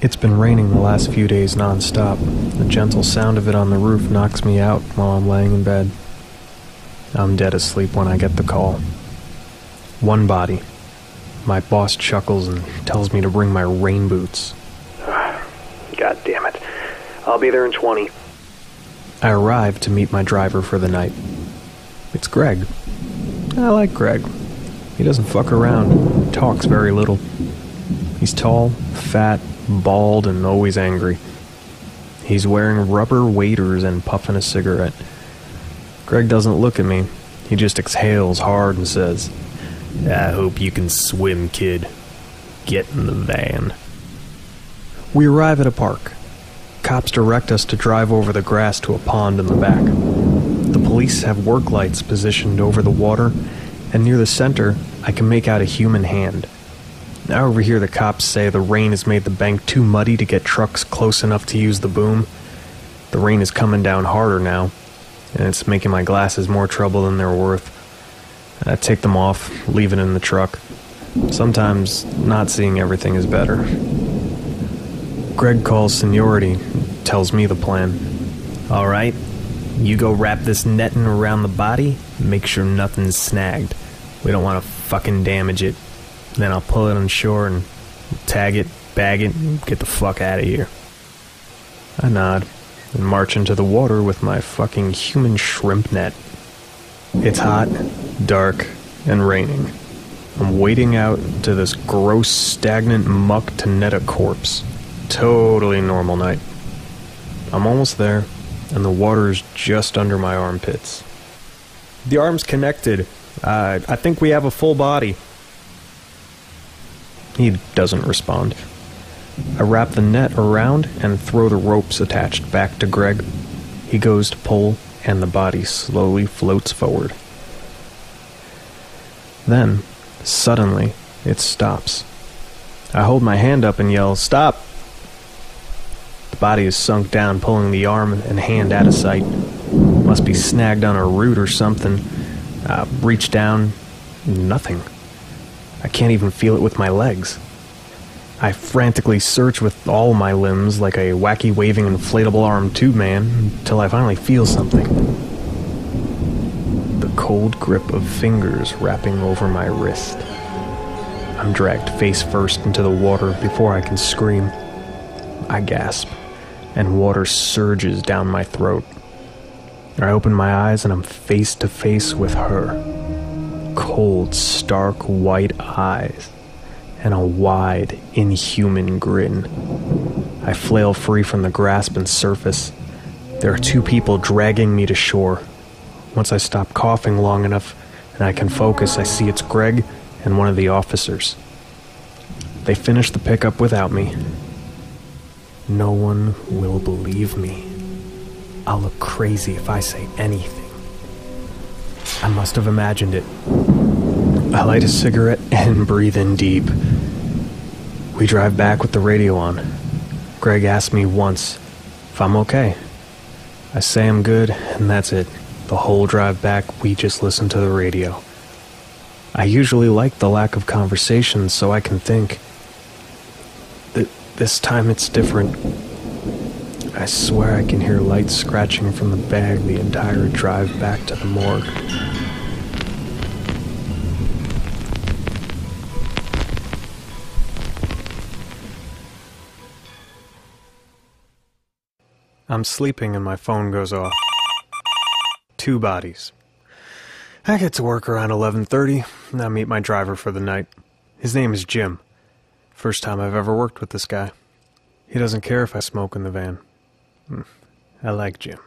It's been raining the last few days non-stop. The gentle sound of it on the roof knocks me out while I'm laying in bed. I'm dead asleep when I get the call. One body. My boss chuckles and tells me to bring my rain boots. God damn it. I'll be there in 20. I arrive to meet my driver for the night. It's Greg. I like Greg. He doesn't fuck around, talks very little. He's tall, fat, bald, and always angry. He's wearing rubber waders and puffing a cigarette. Greg doesn't look at me. He just exhales hard and says, "I hope you can swim, kid. Get in the van." We arrive at a park. Cops direct us to drive over the grass to a pond in the back. The police have work lights positioned over the water, and near the center, I can make out a human hand. I overhear the cops say the rain has made the bank too muddy to get trucks close enough to use the boom. The rain is coming down harder now, and it's making my glasses more trouble than they're worth. I take them off, leave it in the truck. Sometimes not seeing everything is better. Greg calls seniority, tells me the plan. All right, you go wrap this netting around the body, make sure nothing's snagged. We don't want to fucking damage it. Then I'll pull it on shore and tag it, bag it, and get the fuck out of here. I nod and march into the water with my fucking human shrimp net. It's hot, dark, and raining. I'm wading out to this gross, stagnant muck to net a corpse. Totally normal night. I'm almost there, and the water is just under my armpits. The arm's connected. I think we have a full body. He doesn't respond. I wrap the net around and throw the ropes attached back to Greg. He goes to pull, and the body slowly floats forward. Then, suddenly, it stops. I hold my hand up and yell, "Stop!" The body is sunk down, pulling the arm and hand out of sight. Must be snagged on a root or something. Reach down, nothing. I can't even feel it with my legs. I frantically search with all my limbs like a wacky waving inflatable arm tube man until I finally feel something. The cold grip of fingers wrapping over my wrist. I'm dragged face first into the water before I can scream. I gasp, and water surges down my throat. I open my eyes and I'm face to face with her. Cold, stark white eyes, and a wide, inhuman grin. I flail free from the grasp and surface. There are two people dragging me to shore. Once I stop coughing long enough and I can focus, I see it's Greg and one of the officers. They finish the pickup without me. No one will believe me. I'll look crazy if I say anything. I must have imagined it. I light a cigarette and breathe in deep. We drive back with the radio on. Greg asks me once if I'm okay. I say I'm good, and that's it. The whole drive back, we just listen to the radio. I usually like the lack of conversation so I can think. This time it's different. I swear I can hear lights scratching from the bag the entire drive back to the morgue. I'm sleeping and my phone goes off. Two bodies. I get to work around 11:30, and I meet my driver for the night. His name is Jim. First time I've ever worked with this guy. He doesn't care if I smoke in the van. I like Jim.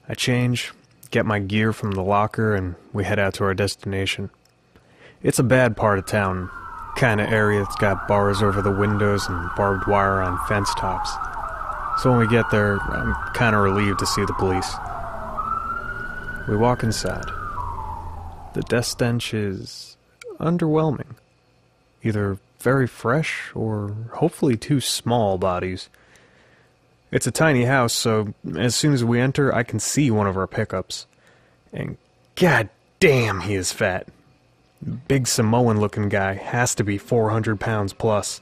I change, get my gear from the locker, and we head out to our destination. It's a bad part of town, kind of area that's got bars over the windows and barbed wire on fence tops. So when we get there, I'm kind of relieved to see the police. We walk inside. The death stench is underwhelming. Either very fresh or hopefully two small bodies. It's a tiny house, so as soon as we enter, I can see one of our pickups. And god damn, he is fat. Big Samoan-looking guy, has to be 400 pounds plus.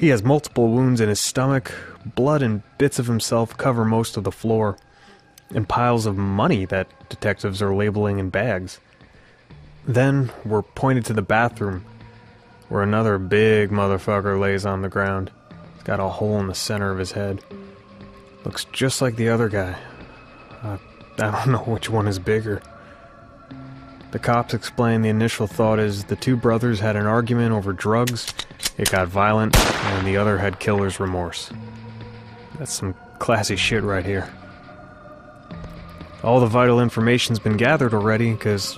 He has multiple wounds in his stomach, blood and bits of himself cover most of the floor, and piles of money that detectives are labeling in bags. Then we're pointed to the bathroom, where another big motherfucker lays on the ground. He's got a hole in the center of his head. Looks just like the other guy. I don't know which one is bigger. The cops explain the initial thought is the two brothers had an argument over drugs, it got violent, and the other had killer's remorse. That's some classy shit right here. All the vital information's been gathered already, because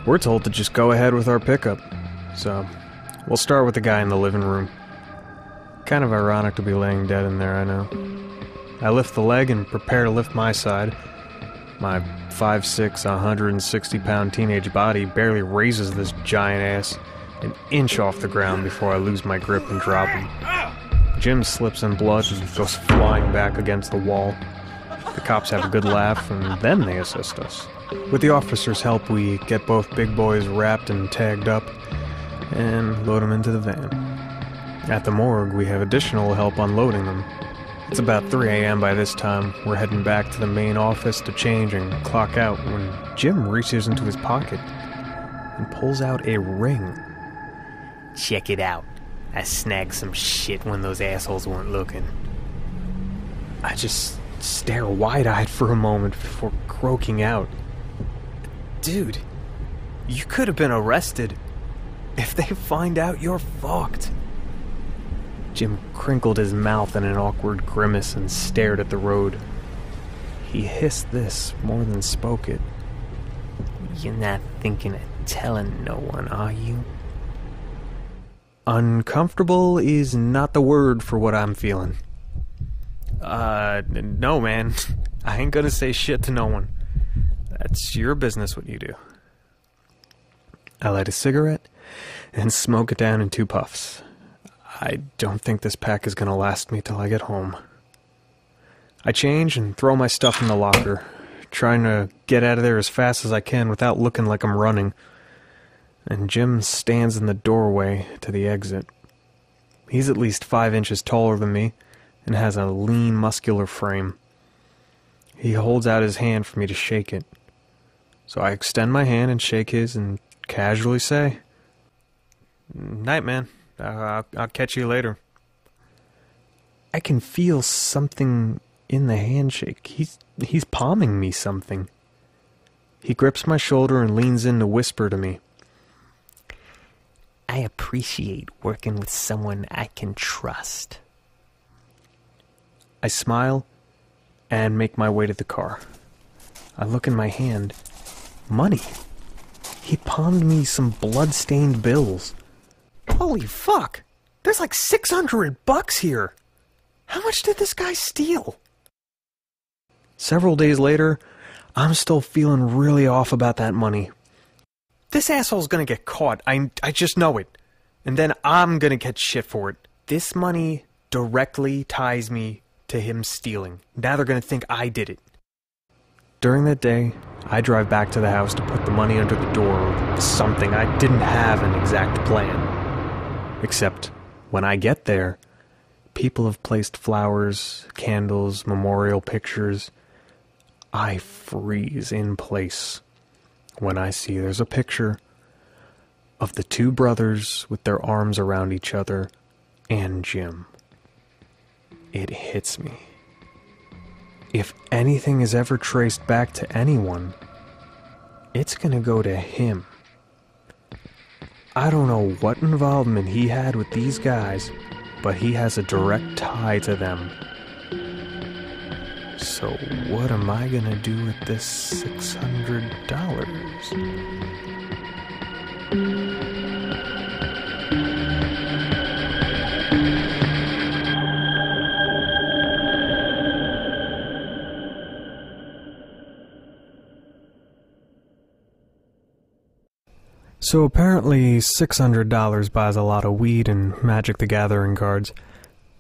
we're told to just go ahead with our pickup. So, we'll start with the guy in the living room. Kind of ironic to be laying dead in there, I know. I lift the leg and prepare to lift my side. My 5'6", 160-pound teenage body barely raises this giant ass an inch off the ground before I lose my grip and drop him. Jim slips in blood and goes flying back against the wall. The cops have a good laugh, and then they assist us. With the officers' help, we get both big boys wrapped and tagged up, and load them into the van. At the morgue, we have additional help unloading them. It's about 3 a.m. by this time. We're heading back to the main office to change and clock out when Jim reaches into his pocket and pulls out a ring. Check it out. I snagged some shit when those assholes weren't looking. I just stare wide-eyed for a moment before croaking out. Dude, you could have been arrested. If they find out, you're fucked. Jim crinkled his mouth in an awkward grimace and stared at the road. He hissed this more than spoke it. You're not thinking of telling no one, are you? Uncomfortable is not the word for what I'm feeling. No, man. I ain't gonna say shit to no one. That's your business what you do. I light a cigarette and smoke it down in 2 puffs. I don't think this pack is gonna last me till I get home. I change and throw my stuff in the locker, trying to get out of there as fast as I can without looking like I'm running. And Jim stands in the doorway to the exit. He's at least 5 inches taller than me and has a lean, muscular frame. He holds out his hand for me to shake it. So I extend my hand and shake his and casually say, "Night, man. I'll catch you later." I can feel something in the handshake. He's palming me something. He grips my shoulder and leans in to whisper to me. I appreciate working with someone I can trust. I smile and make my way to the car. I look in my hand. Money. He palmed me some blood-stained bills. Holy fuck! There's like $600 here! How much did this guy steal? Several days later, I'm still feeling really off about that money. This asshole's gonna get caught, I just know it. And then I'm gonna get shit for it. This money directly ties me to him stealing. Now they're gonna think I did it. During that day, I drive back to the house to put the money under the door or something. I didn't have an exact plan. Except, when I get there, people have placed flowers, candles, memorial pictures. I freeze in place when I see there's a picture of the 2 brothers with their arms around each other and Jim. It hits me. If anything is ever traced back to anyone, it's gonna go to him. I don't know what involvement he had with these guys, but he has a direct tie to them. So what am I gonna do with this $600? So apparently $600 buys a lot of weed and Magic the Gathering cards.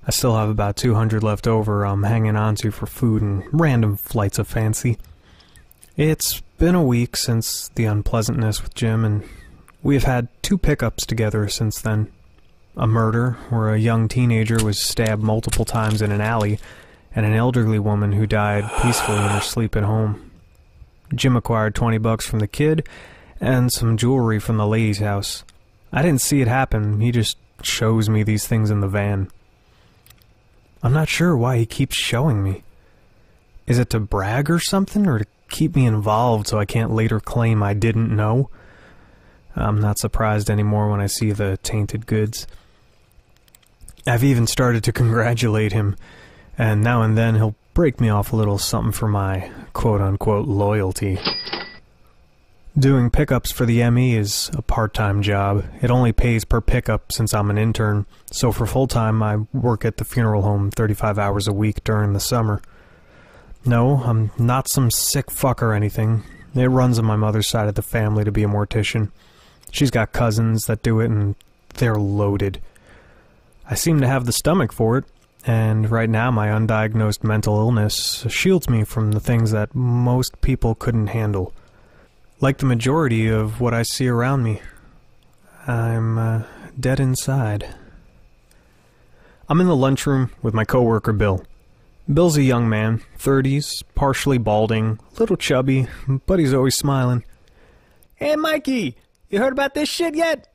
I still have about 200 left over I'm hanging on to for food and random flights of fancy. It's been a week since the unpleasantness with Jim, and we have had 2 pickups together since then. A murder where a young teenager was stabbed multiple times in an alley, and an elderly woman who died peacefully in her sleep at home. Jim acquired $20 from the kid and some jewelry from the lady's house. I didn't see it happen, he just shows me these things in the van. I'm not sure why he keeps showing me. Is it to brag or something, or to keep me involved so I can't later claim I didn't know? I'm not surprised anymore when I see the tainted goods. I've even started to congratulate him, and now and then he'll break me off a little something for my quote-unquote loyalty. Doing pickups for the ME is a part-time job. It only pays per pickup since I'm an intern, so for full-time I work at the funeral home 35 hours a week during the summer. No, I'm not some sick fuck or anything. It runs on my mother's side of the family to be a mortician. She's got cousins that do it, and they're loaded. I seem to have the stomach for it, and right now my undiagnosed mental illness shields me from the things that most people couldn't handle. Like the majority of what I see around me, I'm dead inside. I'm in the lunchroom with my coworker Bill. Bill's a young man, 30s, partially balding, a little chubby, but he's always smiling. Hey, Mikey, you heard about this shit yet?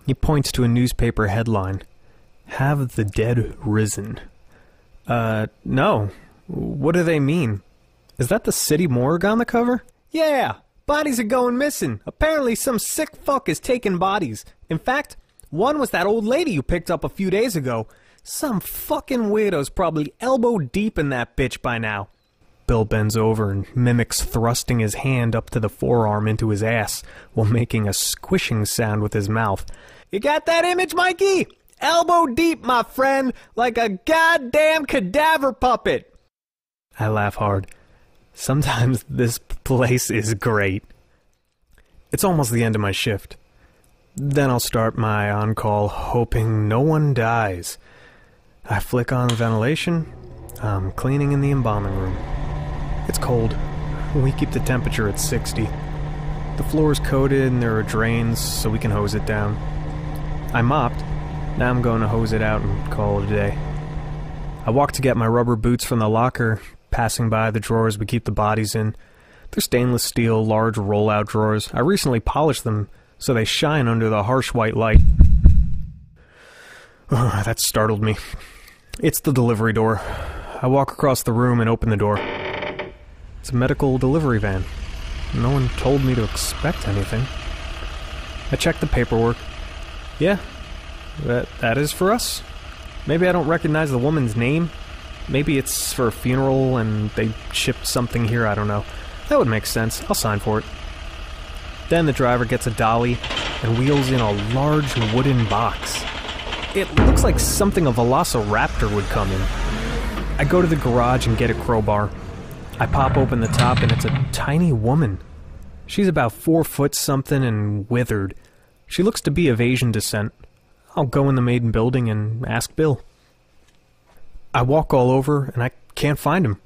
He points to a newspaper headline. Have the dead risen? No. What do they mean? Is that the city morgue on the cover? Yeah, bodies are going missing. Apparently some sick fuck is taking bodies. In fact, one was that old lady you picked up a few days ago. Some fucking weirdo's probably elbow deep in that bitch by now. Bill bends over and mimics thrusting his hand up to the forearm into his ass while making a squishing sound with his mouth. You got that image, Mikey? Elbow deep, my friend, like a goddamn cadaver puppet. I laugh hard. Sometimes this place is great. It's almost the end of my shift. Then I'll start my on-call hoping no one dies. I flick on the ventilation. I'm cleaning in the embalming room. It's cold. We keep the temperature at 60. The floor's coated and there are drains so we can hose it down. I mopped. Now I'm going to hose it out and call it a day. I walk to get my rubber boots from the locker, passing by the drawers we keep the bodies in. They're stainless steel, large roll-out drawers. I recently polished them so they shine under the harsh white light. Oh, that startled me. It's the delivery door. I walk across the room and open the door. It's a medical delivery van. No one told me to expect anything. I check the paperwork. Yeah, that is for us. Maybe I don't recognize the woman's name. Maybe it's for a funeral and they shipped something here, I don't know. That would make sense. I'll sign for it. Then the driver gets a dolly and wheels in a large wooden box. It looks like something a velociraptor would come in. I go to the garage and get a crowbar. I pop open the top and it's a tiny woman. She's about 4 foot something and withered. She looks to be of Asian descent. I'll go in the main building and ask Bill. I walk all over and I can't find him.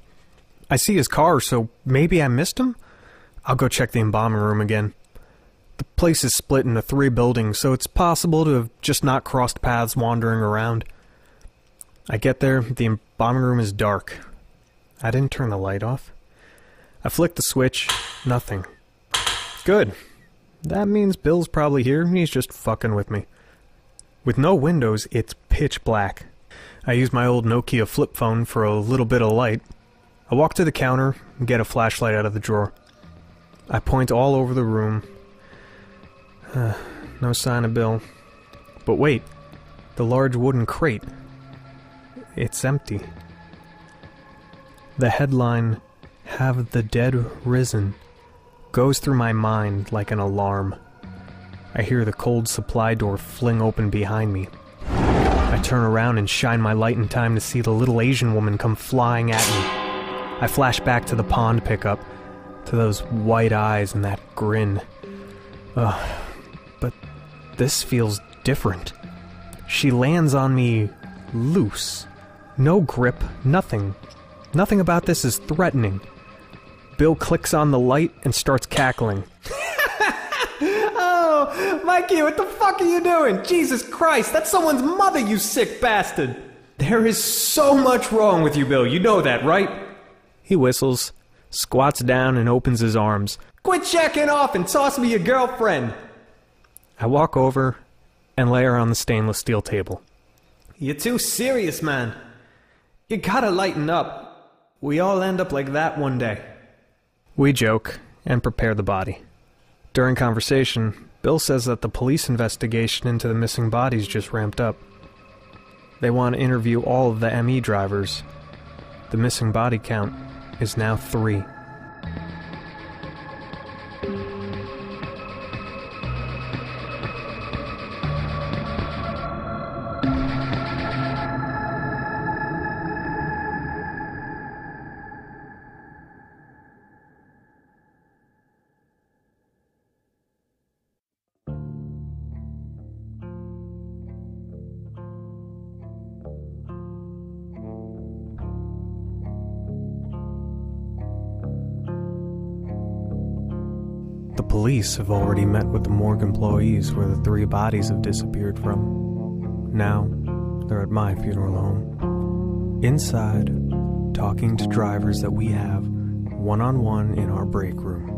I see his car, so maybe I missed him? I'll go check the embalming room again. The place is split into 3 buildings, so it's possible to have just not crossed paths wandering around. I get there, the embalming room is dark. I didn't turn the light off. I flick the switch, nothing. Good. That means Bill's probably here and he's just fucking with me. With no windows, it's pitch black. I use my old Nokia flip phone for a little bit of light. I walk to the counter and get a flashlight out of the drawer. I point all over the room. No sign of Bill. But wait, the large wooden crate. It's empty. The headline, "Have the Dead Risen?" goes through my mind like an alarm. I hear the cold supply door fling open behind me. I turn around and shine my light in time to see the little Asian woman come flying at me. I flash back to the pond pickup, to those white eyes and that grin. But this feels different. She lands on me loose. No grip, nothing. Nothing about this is threatening. Bill clicks on the light and starts cackling. Oh, Mikey, what the fuck are you doing? Jesus Christ, that's someone's mother, you sick bastard! There is so much wrong with you, Bill. You know that, right? He whistles, squats down, and opens his arms. Quit jacking off and toss me your girlfriend! I walk over and lay her on the stainless steel table. You're too serious, man. You gotta lighten up. We all end up like that one day. We joke and prepare the body. During conversation, Bill says that the police investigation into the missing bodies just ramped up. They want to interview all of the ME drivers. The missing body count is now 3. The police have already met with the morgue employees where the 3 bodies have disappeared from. Now, they're at my funeral home. Inside, talking to drivers that we have one-on-one in our break room.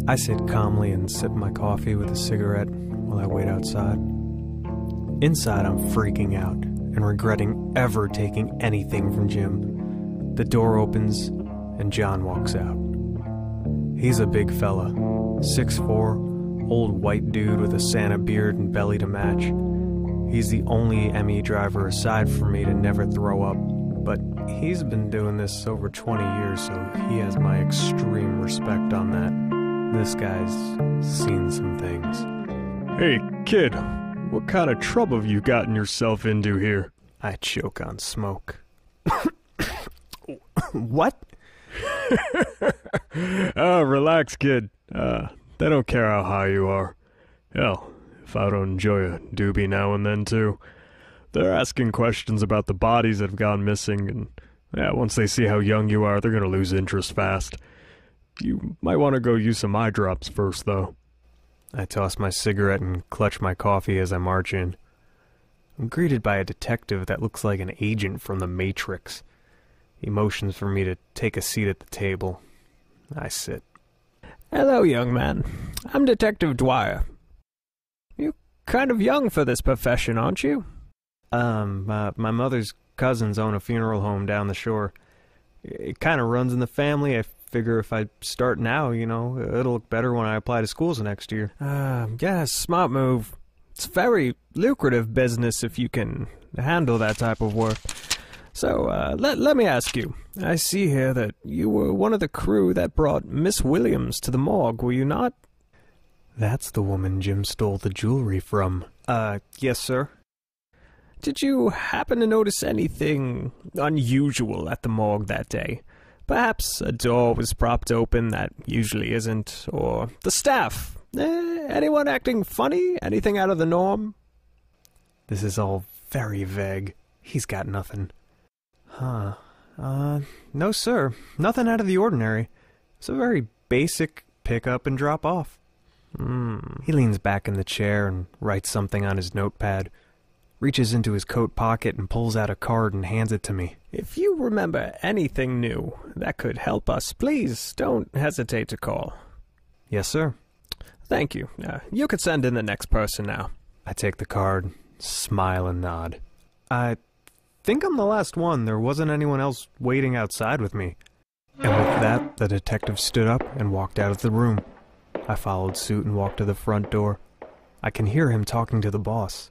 I sit calmly and sip my coffee with a cigarette while I wait outside. Inside, I'm freaking out and regretting ever taking anything from Jim. The door opens and John walks out. He's a big fella, 6'4", old white dude with a Santa beard and belly to match. He's the only ME driver aside from me to never throw up, but he's been doing this over 20 years, so he has my extreme respect on that. This guy's seen some things. Hey, kid, what kind of trouble have you gotten yourself into here? I choke on smoke. What? Oh, relax, kid. They don't care how high you are. Hell, if I don't enjoy a doobie now and then, too. They're asking questions about the bodies that have gone missing, and once they see how young you are, they're gonna lose interest fast. You might want to go use some eye drops first, though. I toss my cigarette and clutch my coffee as I march in. I'm greeted by a detective that looks like an agent from the Matrix. He motions for me to take a seat at the table. I sit. Hello, young man. I'm Detective Dwyer. You're kind of young for this profession, aren't you? My mother's cousins own a funeral home down the shore. It kind of runs in the family. I figure if I start now, it'll look better when I apply to schools next year. Yeah, smart move. It's very lucrative business if you can handle that type of work. So, let me ask you. I see here that you were one of the crew that brought Miss Williams to the morgue, were you not? That's the woman Jim stole the jewelry from. Yes, sir. Did you happen to notice anything unusual at the morgue that day? Perhaps a door was propped open that usually isn't, or the staff. Anyone acting funny? Anything out of the norm? This is all very vague. He's got nothing. Huh. No, sir. Nothing out of the ordinary. It's a very basic pick up and drop off. He leans back in the chair and writes something on his notepad, reaches into his coat pocket and pulls out a card and hands it to me. If you remember anything new that could help us, please don't hesitate to call. Yes, sir. Thank you. You could send in the next person now. I take the card, smile and nod. I think I'm the last one. There wasn't anyone else waiting outside with me. And with that, the detective stood up and walked out of the room. I followed suit and walked to the front door. I can hear him talking to the boss.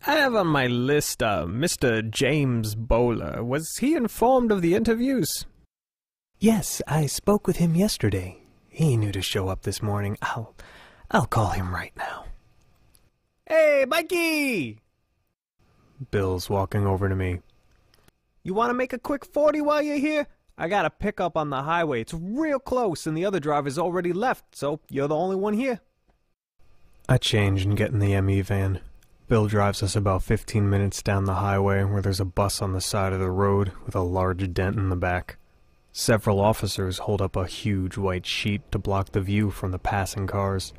I have on my list Mr. James Bowler. Was he informed of the interviews? Yes, I spoke with him yesterday. He knew to show up this morning. I'll call him right now. Hey, Mikey! Bill's walking over to me. You want to make a quick 40 while you're here? I got a pickup on the highway. It's real close, and the other driver's already left, so you're the only one here. I change and get in the ME van. Bill drives us about 15 minutes down the highway where there's a bus on the side of the road with a large dent in the back. Several officers hold up a huge white sheet to block the view from the passing cars.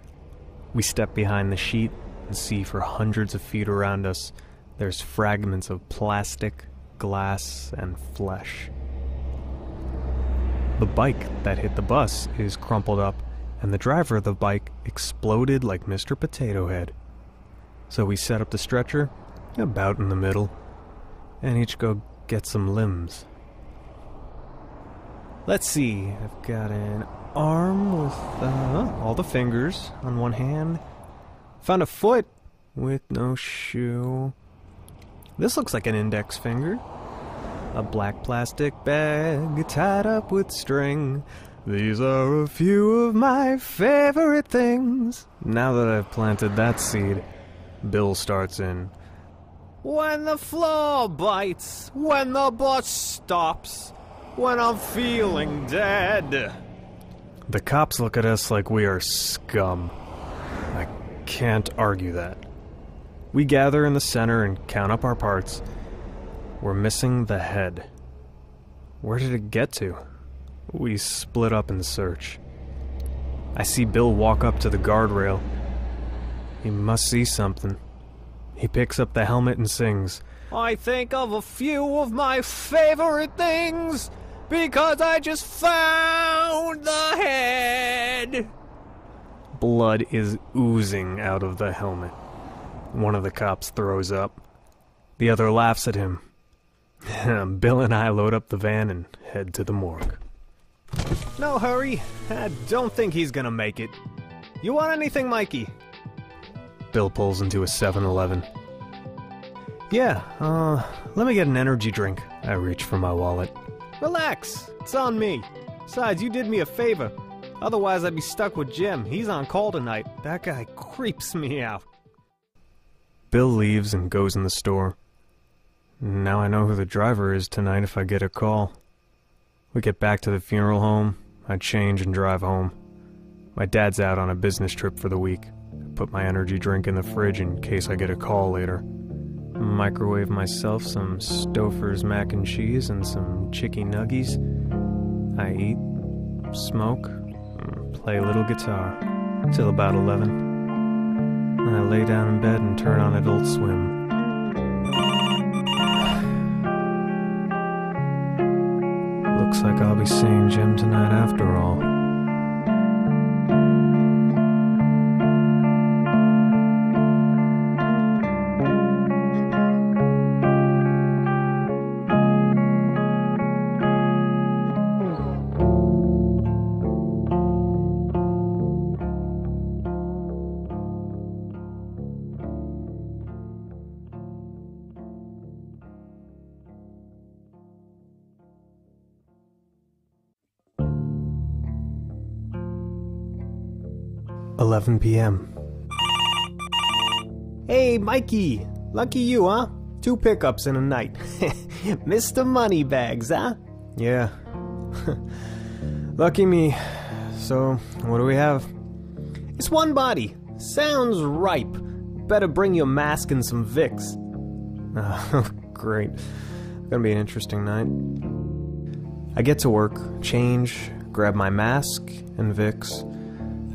We step behind the sheet and see for hundreds of feet around us there's fragments of plastic, glass, and flesh. The bike that hit the bus is crumpled up, and the driver of the bike exploded like Mr. Potato Head. So we set up the stretcher, about in the middle, and each go get some limbs. Let's see, I've got an arm with all the fingers on one hand. Found a foot with no shoe. This looks like an index finger. A black plastic bag tied up with string. These are a few of my favorite things. Now that I've planted that seed, Bill starts in. When the floor bites, when the bus stops, when I'm feeling dead. The cops look at us like we are scum. I can't argue that. We gather in the center and count up our parts. We're missing the head. Where did it get to? We split up in the search. I see Bill walk up to the guardrail. He must see something. He picks up the helmet and sings, I think of a few of my favorite things, because I just found the head. Blood is oozing out of the helmet. One of the cops throws up. The other laughs at him. Bill and I load up the van and head to the morgue. No hurry. I don't think he's gonna make it. You want anything, Mikey? Bill pulls into a 7-Eleven. Yeah, let me get an energy drink. I reach for my wallet. Relax, it's on me. Besides, you did me a favor. Otherwise, I'd be stuck with Jim. He's on call tonight. That guy creeps me out. Bill leaves and goes in the store. Now I know who the driver is tonight if I get a call. We get back to the funeral home. I change and drive home. My dad's out on a business trip for the week. I put my energy drink in the fridge in case I get a call later. Microwave myself some Stouffer's mac and cheese and some chicky nuggies. I eat, smoke, play a little guitar till about 11. Then I lay down in bed and turn on Adult Swim. Looks like I'll be seeing Jim tonight after all. $11 p.m. Hey, Mikey! Lucky you, huh? 2 pickups in a night. Mr. Moneybags, huh? Yeah. Lucky me. So, what do we have? It's one body. Sounds ripe. Better bring your mask and some Vicks. Oh, great. Gonna be an interesting night. I get to work, change, grab my mask and Vicks.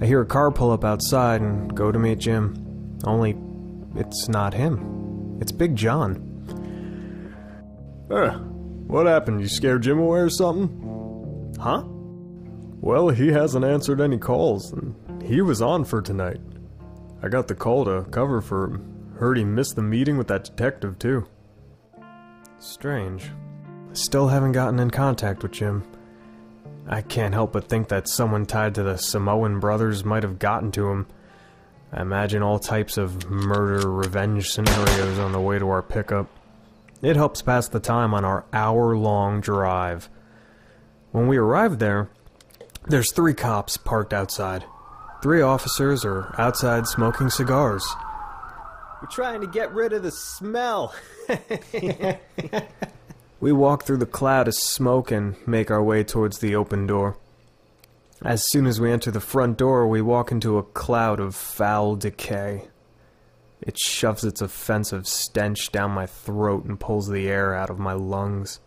I hear a car pull up outside and go to meet Jim. Only, it's not him. It's Big John. What happened? You scared Jim away or something? Huh? Well, he hasn't answered any calls, and he was on for tonight. I got the call to cover for him. Heard he missed the meeting with that detective, too. Strange. I still haven't gotten in contact with Jim. I can't help but think that someone tied to the Samoan brothers might have gotten to him. I imagine all types of murder, revenge scenarios on the way to our pickup. It helps pass the time on our hour-long drive. When we arrive there, there's 3 cops parked outside. 3 officers are outside smoking cigars. We're trying to get rid of the smell. We walk through the cloud of smoke and make our way towards the open door. As soon as we enter the front door, we walk into a cloud of foul decay. It shoves its offensive stench down my throat and pulls the air out of my lungs.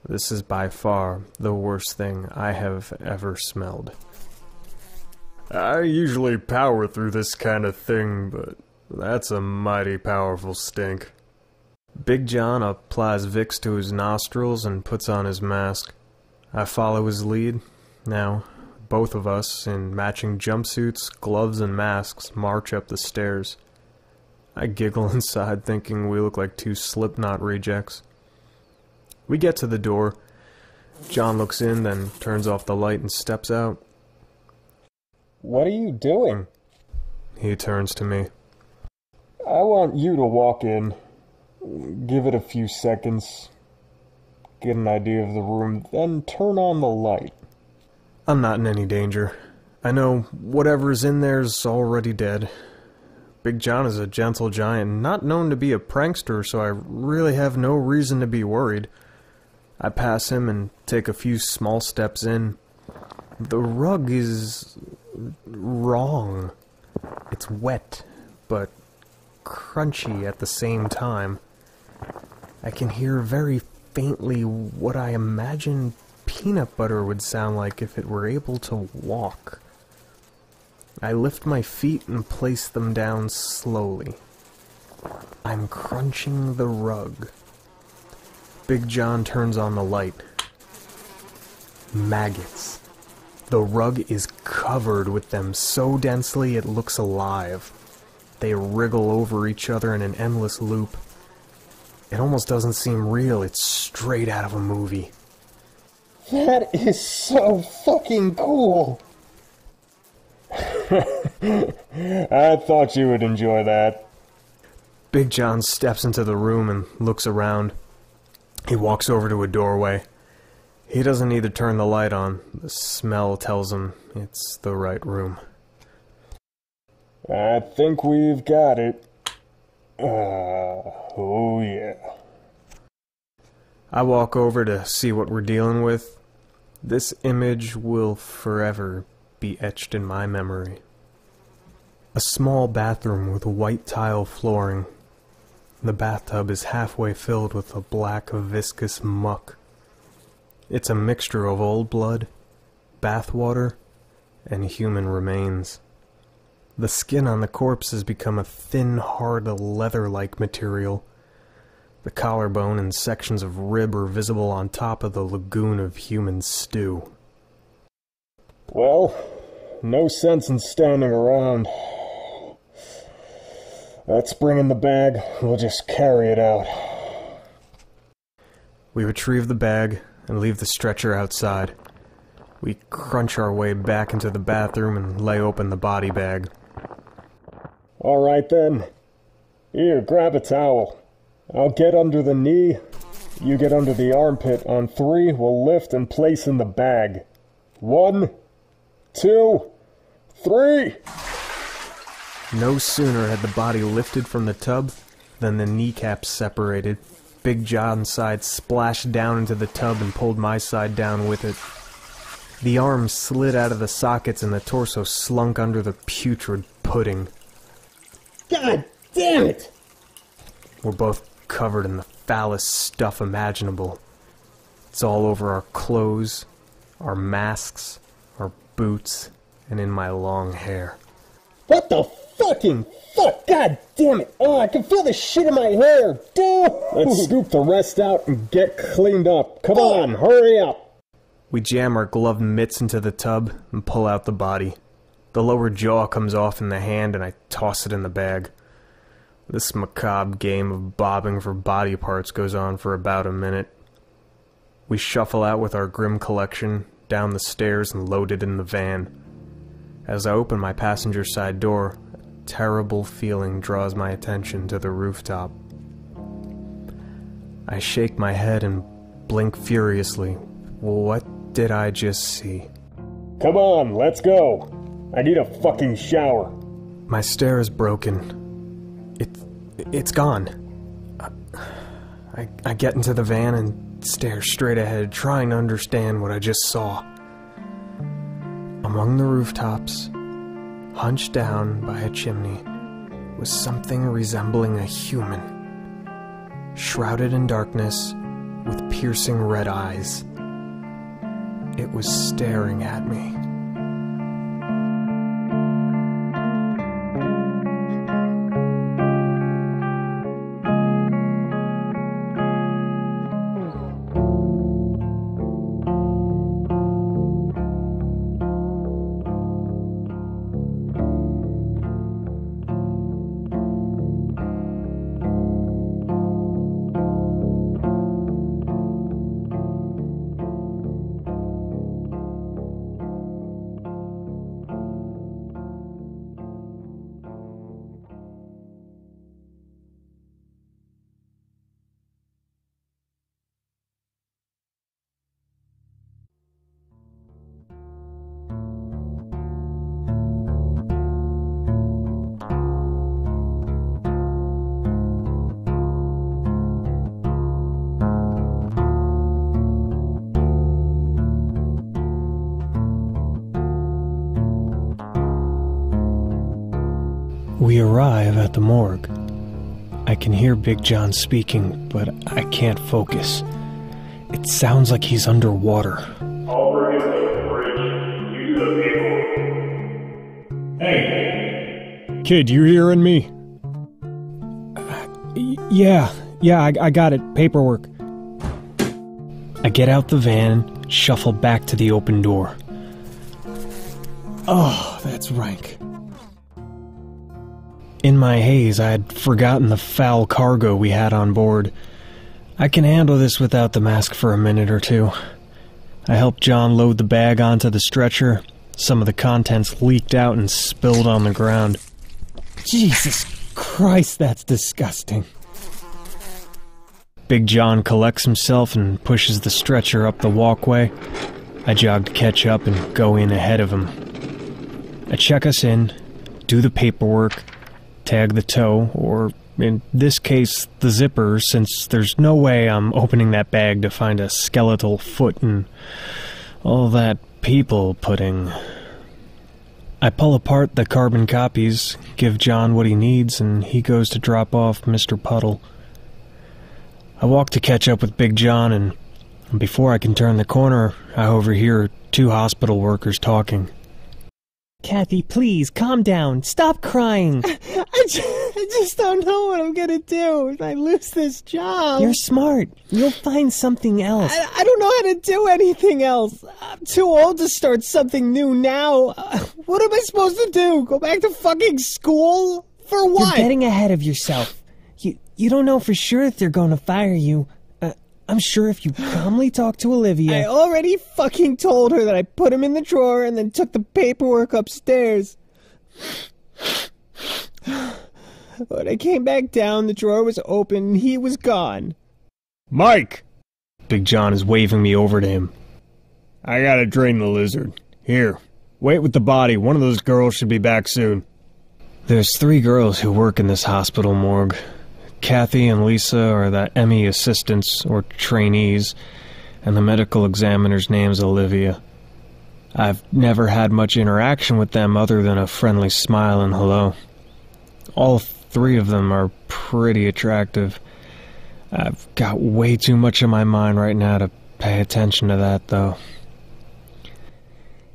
This is by far the worst thing I have ever smelled. I usually power through this kind of thing, but that's a mighty powerful stink. Big John applies Vicks to his nostrils and puts on his mask. I follow his lead. Now, both of us, in matching jumpsuits, gloves, and masks, march up the stairs. I giggle inside, thinking we look like two Slipknot rejects. We get to the door. John looks in, then turns off the light and steps out. What are you doing? He turns to me. I want you to walk in. Give it a few seconds. Get an idea of the room, then turn on the light. I'm not in any danger. I know whatever's in there's already dead. Big John is a gentle giant, not known to be a prankster, so I really have no reason to be worried. I pass him and take a few small steps in. The rug is wrong. It's wet, but crunchy at the same time. I can hear very faintly what I imagine peanut butter would sound like if it were able to walk. I lift my feet and place them down slowly. I'm crunching the rug. Big John turns on the light. Maggots. The rug is covered with them so densely it looks alive. They wriggle over each other in an endless loop. It almost doesn't seem real. It's straight out of a movie. That is so fucking cool! I thought you would enjoy that. Big John steps into the room and looks around. He walks over to a doorway. He doesn't need to turn the light on. The smell tells him it's the right room. I think we've got it. Oh yeah. I walk over to see what we're dealing with. This image will forever be etched in my memory. A small bathroom with white tile flooring. The bathtub is halfway filled with a black viscous muck. It's a mixture of old blood, bathwater, and human remains. The skin on the corpse has become a thin, hard, leather-like material. The collarbone and sections of rib are visible on top of the lagoon of human stew. Well, no sense in standing around. Let's bring in the bag. We'll just carry it out. We retrieve the bag and leave the stretcher outside. We crunch our way back into the bathroom and lay open the body bag. All right then. Here, grab a towel. I'll get under the knee. You get under the armpit. On 3, we'll lift and place in the bag. 1, 2, 3! No sooner had the body lifted from the tub than the kneecaps separated. Big John's side splashed down into the tub and pulled my side down with it. The arms slid out of the sockets and the torso slunk under the putrid pudding. God damn it! We're both covered in the foulest stuff imaginable. It's all over our clothes, our masks, our boots, and in my long hair. What the fucking fuck? God damn it! Oh, I can feel the shit in my hair, dude! Let's scoop the rest out and get cleaned up. Come on, hurry up! We jam our gloved mitts into the tub and pull out the body. The lower jaw comes off in the hand and I toss it in the bag. This macabre game of bobbing for body parts goes on for about a minute. We shuffle out with our grim collection, down the stairs and load it in the van. As I open my passenger side door, a terrible feeling draws my attention to the rooftop. I shake my head and blink furiously. What did I just see? Come on, let's go! I need a fucking shower. My stare is broken. It's gone. I get into the van and stare straight ahead, trying to understand what I just saw. Among the rooftops, hunched down by a chimney, was something resembling a human. Shrouded in darkness, with piercing red eyes. It was staring at me. We arrive at the morgue. I can hear Big John speaking, but I can't focus. It sounds like he's underwater. I'll bring it to the bridge. You do the paperwork. Hey! Kid, you hearing me? Yeah, I got it. Paperwork. I get out the van, shuffle back to the open door. Oh, that's rank. In my haze, I had forgotten the foul cargo we had on board. I can handle this without the mask for a minute or two. I helped John load the bag onto the stretcher. Some of the contents leaked out and spilled on the ground. Jesus Christ, that's disgusting. Big John collects himself and pushes the stretcher up the walkway. I jog to catch up and go in ahead of him. I check us in, do the paperwork, tag the toe, or in this case, the zipper, since there's no way I'm opening that bag to find a skeletal foot and all that people pudding. I pull apart the carbon copies, give John what he needs, and he goes to drop off Mr. Puddle. I walk to catch up with Big John, and before I can turn the corner, I overhear two hospital workers talking. Kathy, please, calm down. Stop crying. I just don't know what I'm gonna do if I lose this job. You're smart. You'll find something else. I don't know how to do anything else. I'm too old to start something new now. What am I supposed to do? Go back to fucking school? For what? You're getting ahead of yourself. You don't know for sure if they're going to fire you. I'm sure if you calmly talk to Olivia... I already fucking told her that I put him in the drawer and then took the paperwork upstairs. When I came back down, the drawer was open and he was gone. Mike! Big John is waving me over to him. I gotta drain the lizard. Here, wait with the body. One of those girls should be back soon. There's 3 girls who work in this hospital morgue. Kathy and Lisa are the ME assistants, or trainees, and the medical examiner's name's Olivia. I've never had much interaction with them other than a friendly smile and hello. All 3 of them are pretty attractive. I've got way too much in my mind right now to pay attention to that, though.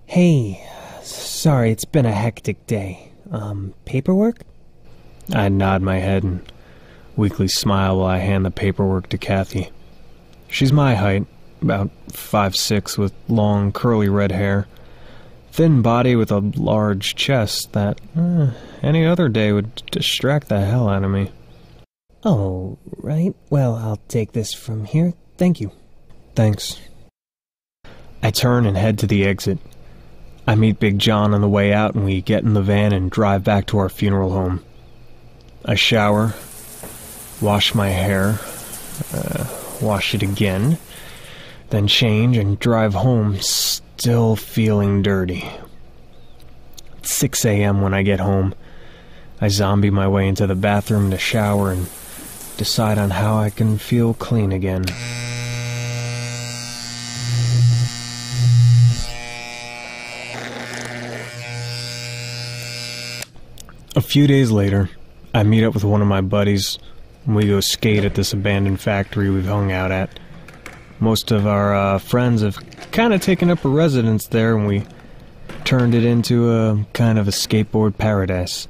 Hey, sorry, it's been a hectic day. Paperwork? I nod my head and weakly smile while I hand the paperwork to Kathy. She's my height, about 5'6", with long, curly red hair. Thin body with a large chest that, any other day would distract the hell out of me. Oh, right. Well, I'll take this from here. Thank you. Thanks. I turn and head to the exit. I meet Big John on the way out and we get in the van and drive back to our funeral home. I shower, wash my hair, wash it again, then change and drive home, still feeling dirty. It's 6 a.m. when I get home. I zombie my way into the bathroom to shower and decide on how I can feel clean again. A few days later, I meet up with one of my buddies, and we go skate at this abandoned factory we've hung out at. Most of our friends have kind of taken up a residence there, and we turned it into a kind of a skateboard paradise.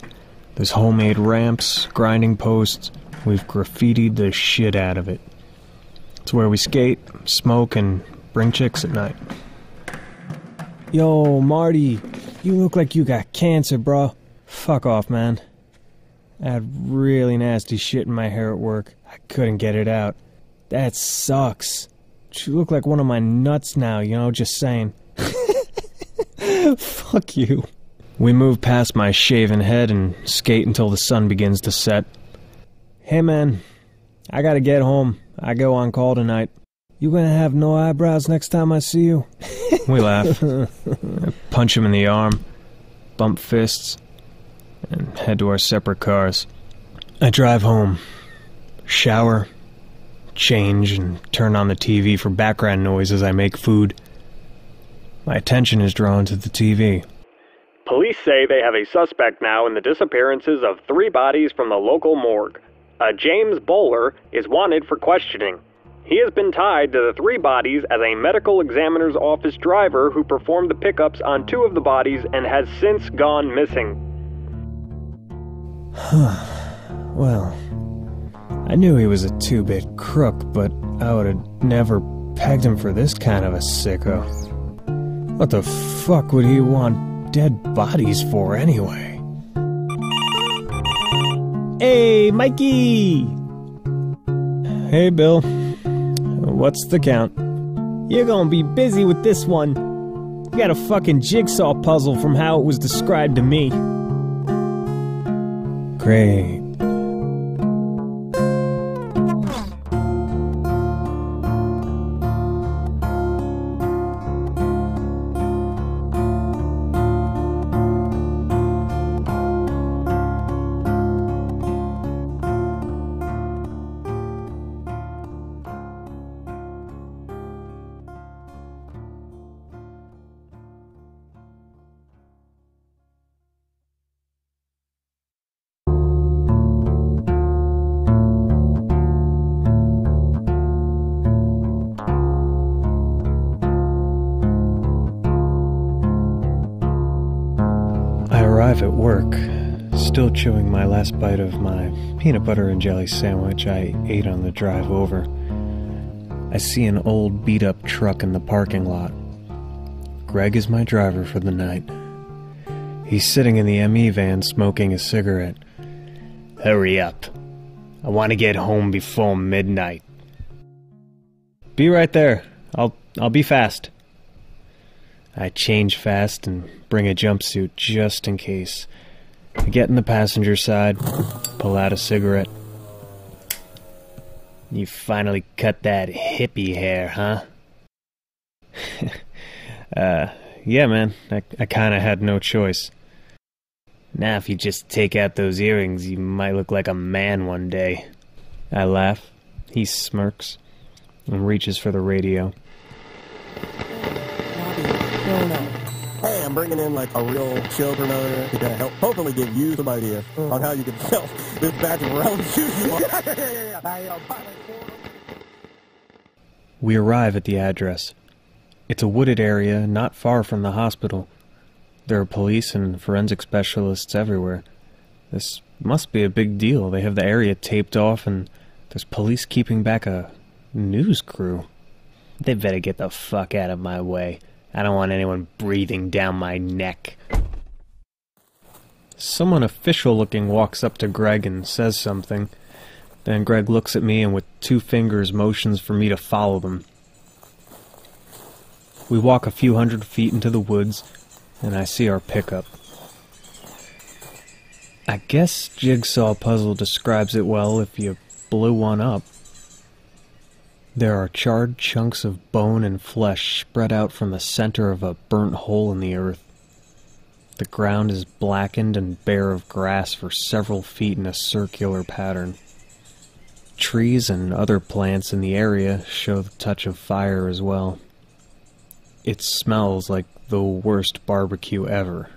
There's homemade ramps, grinding posts. We've graffitied the shit out of it. It's where we skate, smoke, and bring chicks at night. Yo, Marty, you look like you got cancer, bro. Fuck off, man. I had really nasty shit in my hair at work. I couldn't get it out. That sucks. You look like one of my nuts now, just saying. Fuck you. We move past my shaven head and skate until the sun begins to set. Hey man, I gotta get home. I go on call tonight. You gonna have no eyebrows next time I see you? We laugh. I punch him in the arm, bump fists, and head to our separate cars. I drive home, shower, change, and turn on the TV for background noise as I make food. My attention is drawn to the TV. Police say they have a suspect now in the disappearances of 3 bodies from the local morgue. A James Bowler is wanted for questioning. He has been tied to the 3 bodies as a medical examiner's office driver who performed the pickups on 2 of the bodies and has since gone missing. Well, I knew he was a two-bit crook, but I would have never pegged him for this kind of a sicko. What the fuck would he want dead bodies for anyway? Hey, Mikey! Hey, Bill. What's the count? You're gonna be busy with this one. You got a fucking jigsaw puzzle from how it was described to me. Great. Arrive at work, still chewing my last bite of my peanut butter and jelly sandwich I ate on the drive over. I see an old beat-up truck in the parking lot. Greg is my driver for the night. He's sitting in the ME van smoking a cigarette. Hurry up. I want to get home before midnight. Be right there. I'll be fast. I change fast and bring a jumpsuit just in case. I get in the passenger side, pull out a cigarette. You finally cut that hippie hair, huh? Yeah, man. I kinda had no choice. Now if you just take out those earrings, you might look like a man one day. I laugh. He smirks and reaches for the radio. No. Hey, I'm bringing in like a real chill promoter to help hopefully give you some idea on how you can sell this batch of round shoes you want. We arrive at the address. It's a wooded area not far from the hospital. There are police and forensic specialists everywhere. This must be a big deal. They have the area taped off and there's police keeping back a news crew. They better get the fuck out of my way. I don't want anyone breathing down my neck. Someone official-looking walks up to Greg and says something. Then Greg looks at me and with 2 fingers motions for me to follow them. We walk a few hundred feet into the woods, and I see our pickup. I guess Jigsaw Puzzle describes it well if you blew one up. There are charred chunks of bone and flesh spread out from the center of a burnt hole in the earth. The ground is blackened and bare of grass for several feet in a circular pattern. Trees and other plants in the area show the touch of fire as well. It smells like the worst barbecue ever.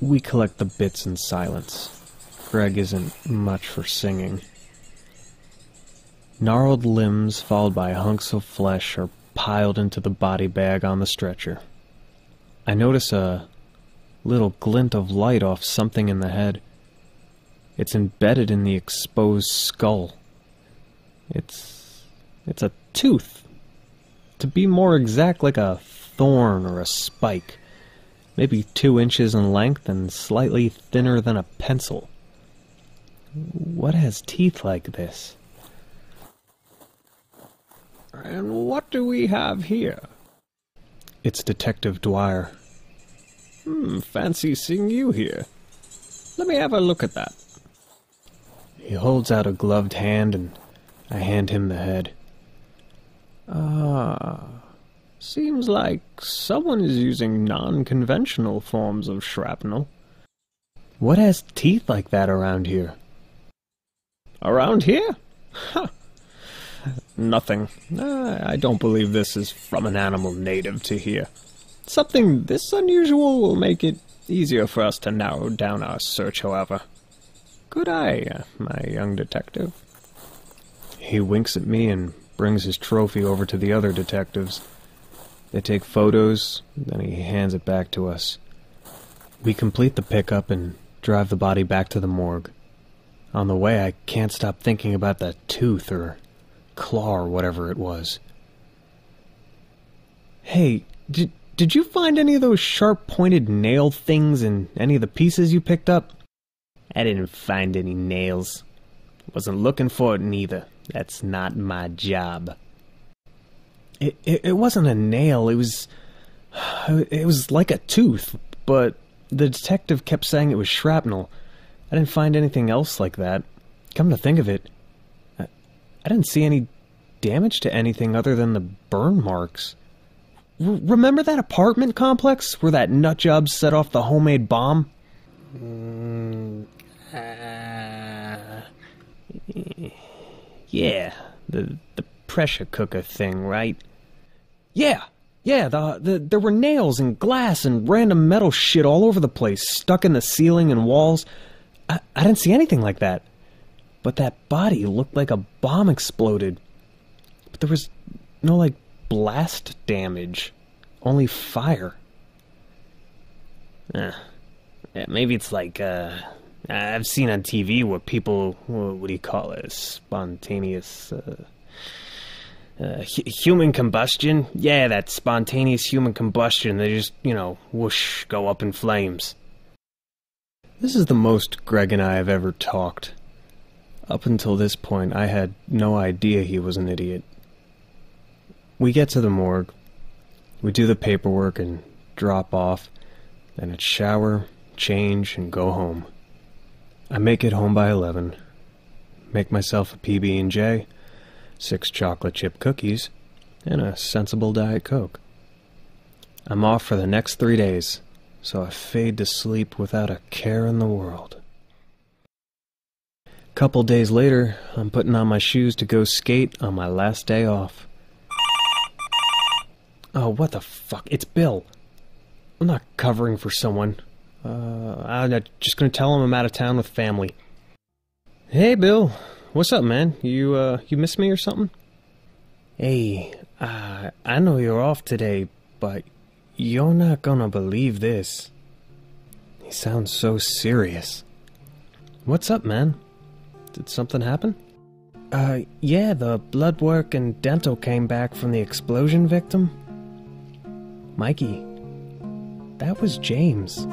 We collect the bits in silence. Greg isn't much for singing. Gnarled limbs followed by hunks of flesh are piled into the body bag on the stretcher. I notice a little glint of light off something in the head. It's embedded in the exposed skull. It's a tooth. To be more exact, like a thorn or a spike. Maybe 2 inches in length and slightly thinner than a pencil. What has teeth like this? And what do we have here? It's Detective Dwyer. Fancy seeing you here. Let me have a look at that. He holds out a gloved hand and I hand him the head. Seems like someone is using non-conventional forms of shrapnel. What has teeth like that around here? Around here? Huh. Nothing. I don't believe this is from an animal native to here. Something this unusual will make it easier for us to narrow down our search, however. Good eye, my young detective. He winks at me and brings his trophy over to the other detectives. They take photos, then he hands it back to us. We complete the pickup and drive the body back to the morgue. On the way, I can't stop thinking about that tooth or claw or whatever it was. Hey, did you find any of those sharp-pointed nail things in any of the pieces you picked up? I didn't find any nails. Wasn't looking for it neither. That's not my job. It wasn't a nail, it was like a tooth, but the detective kept saying it was shrapnel. I didn't find anything else like that. Come to think of it, I didn't see any damage to anything other than the burn marks. Remember that apartment complex where that nutjob set off the homemade bomb? Yeah, the pressure cooker thing, right? Yeah, there were nails and glass and random metal shit all over the place, stuck in the ceiling and walls. I didn't see anything like that. But that body looked like a bomb exploded. But there was no, blast damage. Only fire. Maybe it's I've seen on TV where people, what do you call it, spontaneous, human combustion? Yeah, that spontaneous human combustion. They just, whoosh, go up in flames. This is the most Greg and I have ever talked. Up until this point, I had no idea he was an idiot. We get to the morgue. We do the paperwork and drop off. Then it's shower, change, and go home. I make it home by 11. Make myself a PB&J, 6 chocolate chip cookies, and a sensible Diet Coke. I'm off for the next 3 days, so I fade to sleep without a care in the world. Couple days later, I'm putting on my shoes to go skate on my last day off. Oh, what the fuck? It's Bill. I'm not covering for someone. I'm just gonna tell him I'm out of town with family. Hey, Bill. What's up, man? You miss me or something? Hey, I know you're off today, but you're not gonna believe this. He sounds so serious. What's up, man? Did something happen? Yeah, the blood work and dental came back from the explosion victim. Mikey, that was James.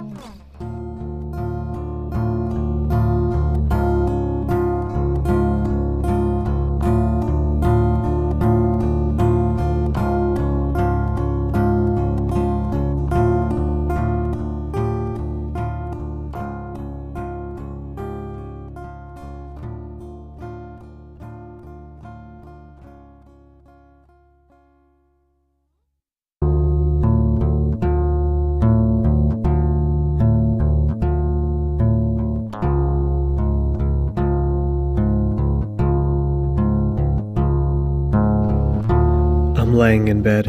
I'm laying in bed.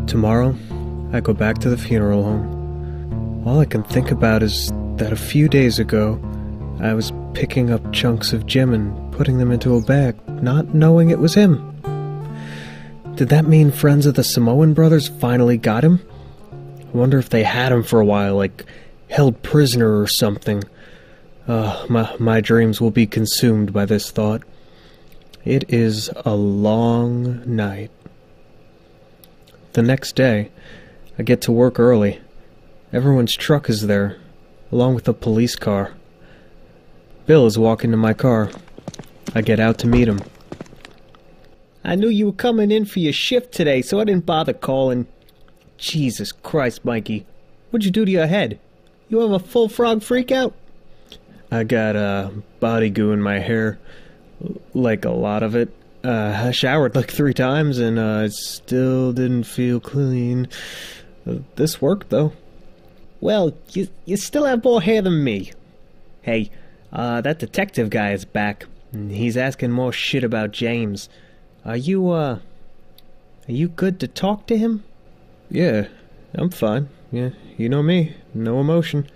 Tomorrow, I go back to the funeral home. All I can think about is that a few days ago, I was picking up chunks of Jim and putting them into a bag, not knowing it was him. Did that mean friends of the Samoan brothers finally got him? I wonder if they had him for a while, held prisoner or something. My dreams will be consumed by this thought. It is a long night. The next day, I get to work early. Everyone's truck is there, along with a police car. Bill is walking to my car. I get out to meet him. I knew you were coming in for your shift today, so I didn't bother calling. Jesus Christ, Mikey. What'd you do to your head? You have a full frog freakout? I got body goo in my hair. A lot of it. I showered 3 times and it still didn't feel clean. This worked, though. Well, you still have more hair than me. Hey, that detective guy is back. He's asking more shit about James. Are you good to talk to him? Yeah, I'm fine. Yeah, you know me. No emotion.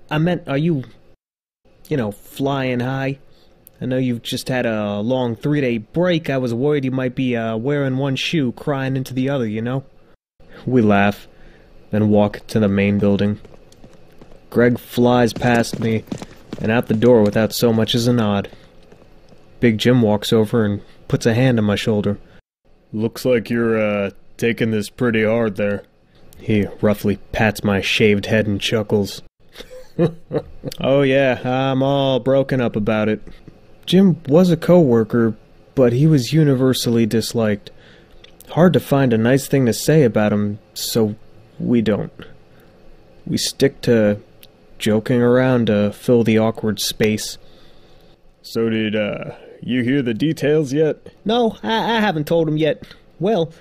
I meant, are you, flying high? I know you've just had a long 3-day break. I was worried you might be wearing one shoe, crying into the other, We laugh, then walk to the main building. Greg flies past me and out the door without so much as a nod. Big Jim walks over and puts a hand on my shoulder. Looks like you're, taking this pretty hard there. He roughly pats my shaved head and chuckles. Oh yeah, I'm all broken up about it. Jim was a co-worker, but he was universally disliked. Hard to find a nice thing to say about him, so we don't. We stick to joking around to fill the awkward space. So did, you hear the details yet? No, I haven't told him yet. Well,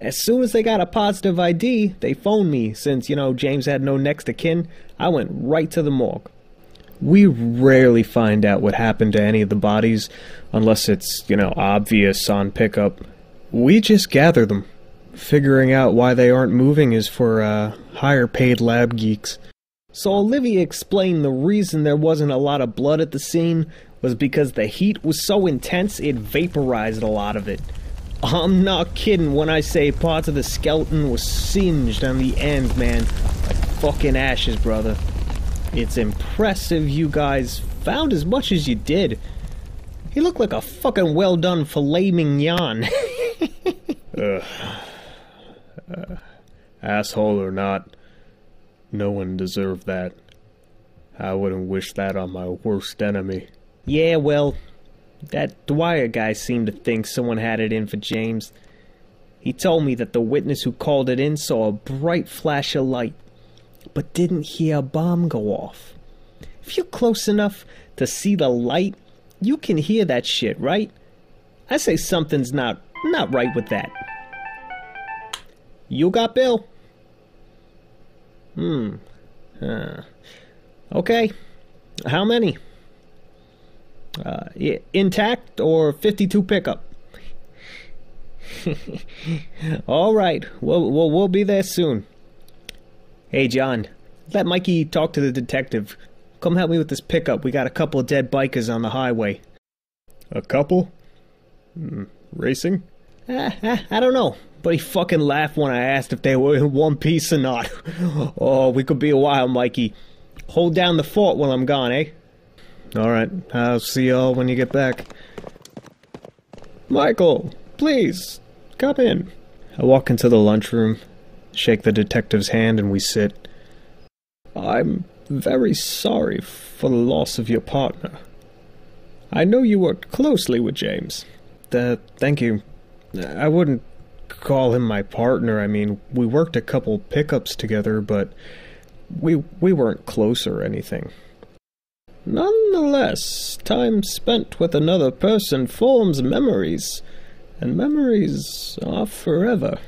as soon as they got a positive ID, they phoned me. Since, James had no next of kin, I went right to the morgue. We rarely find out what happened to any of the bodies, unless it's, obvious on pickup. We just gather them. Figuring out why they aren't moving is for, higher-paid lab geeks. So Olivia explained the reason there wasn't a lot of blood at the scene was because the heat was so intense it vaporized a lot of it. I'm not kidding when I say parts of the skeleton was singed on the end, man. Like fucking ashes, brother. It's impressive you guys found as much as you did. He looked like a fucking well-done filet mignon. Asshole or not, no one deserved that. I wouldn't wish that on my worst enemy. Yeah, well, that Dwyer guy seemed to think someone had it in for James. He told me that the witness who called it in saw a bright flash of light, but didn't hear a bomb go off. If you're close enough to see the light, you can hear that shit, right? I say something's not right with that. You got Bill? Okay. How many? Intact or 52 pickup? All right. We'll be there soon. Hey, John. Let Mikey talk to the detective. Come help me with this pickup. We got a couple of dead bikers on the highway. A couple? Racing? I don't know. But he fucking laughed when I asked if they were in one piece or not. Oh, we could be a while, Mikey. Hold down the fort while I'm gone, eh? Alright, I'll see y'all when you get back. Michael, please, come in. I walk into the lunchroom, shake the detective's hand, and we sit. I'm very sorry for the loss of your partner. I know you worked closely with James. Thank you. I wouldn't call him my partner. I mean, we worked a couple pickups together, but we weren't close or anything. Nonetheless, time spent with another person forms memories, and memories are forever.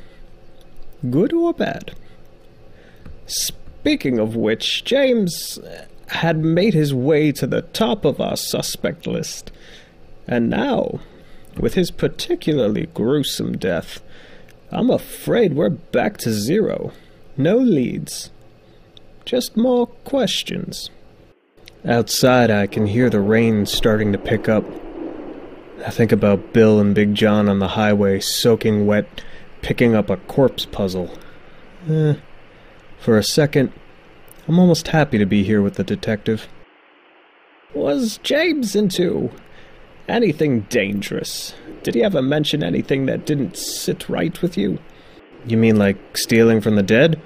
Good or bad. Speaking of which, James had made his way to the top of our suspect list, and now, with his particularly gruesome death, I'm afraid we're back to zero. No leads. Just more questions. Outside, I can hear the rain starting to pick up. I think about Bill and Big John on the highway, soaking wet, picking up a corpse puzzle. For a second, I'm almost happy to be here with the detective. Was James into anything dangerous? Did he ever mention anything that didn't sit right with you? You mean like stealing from the dead?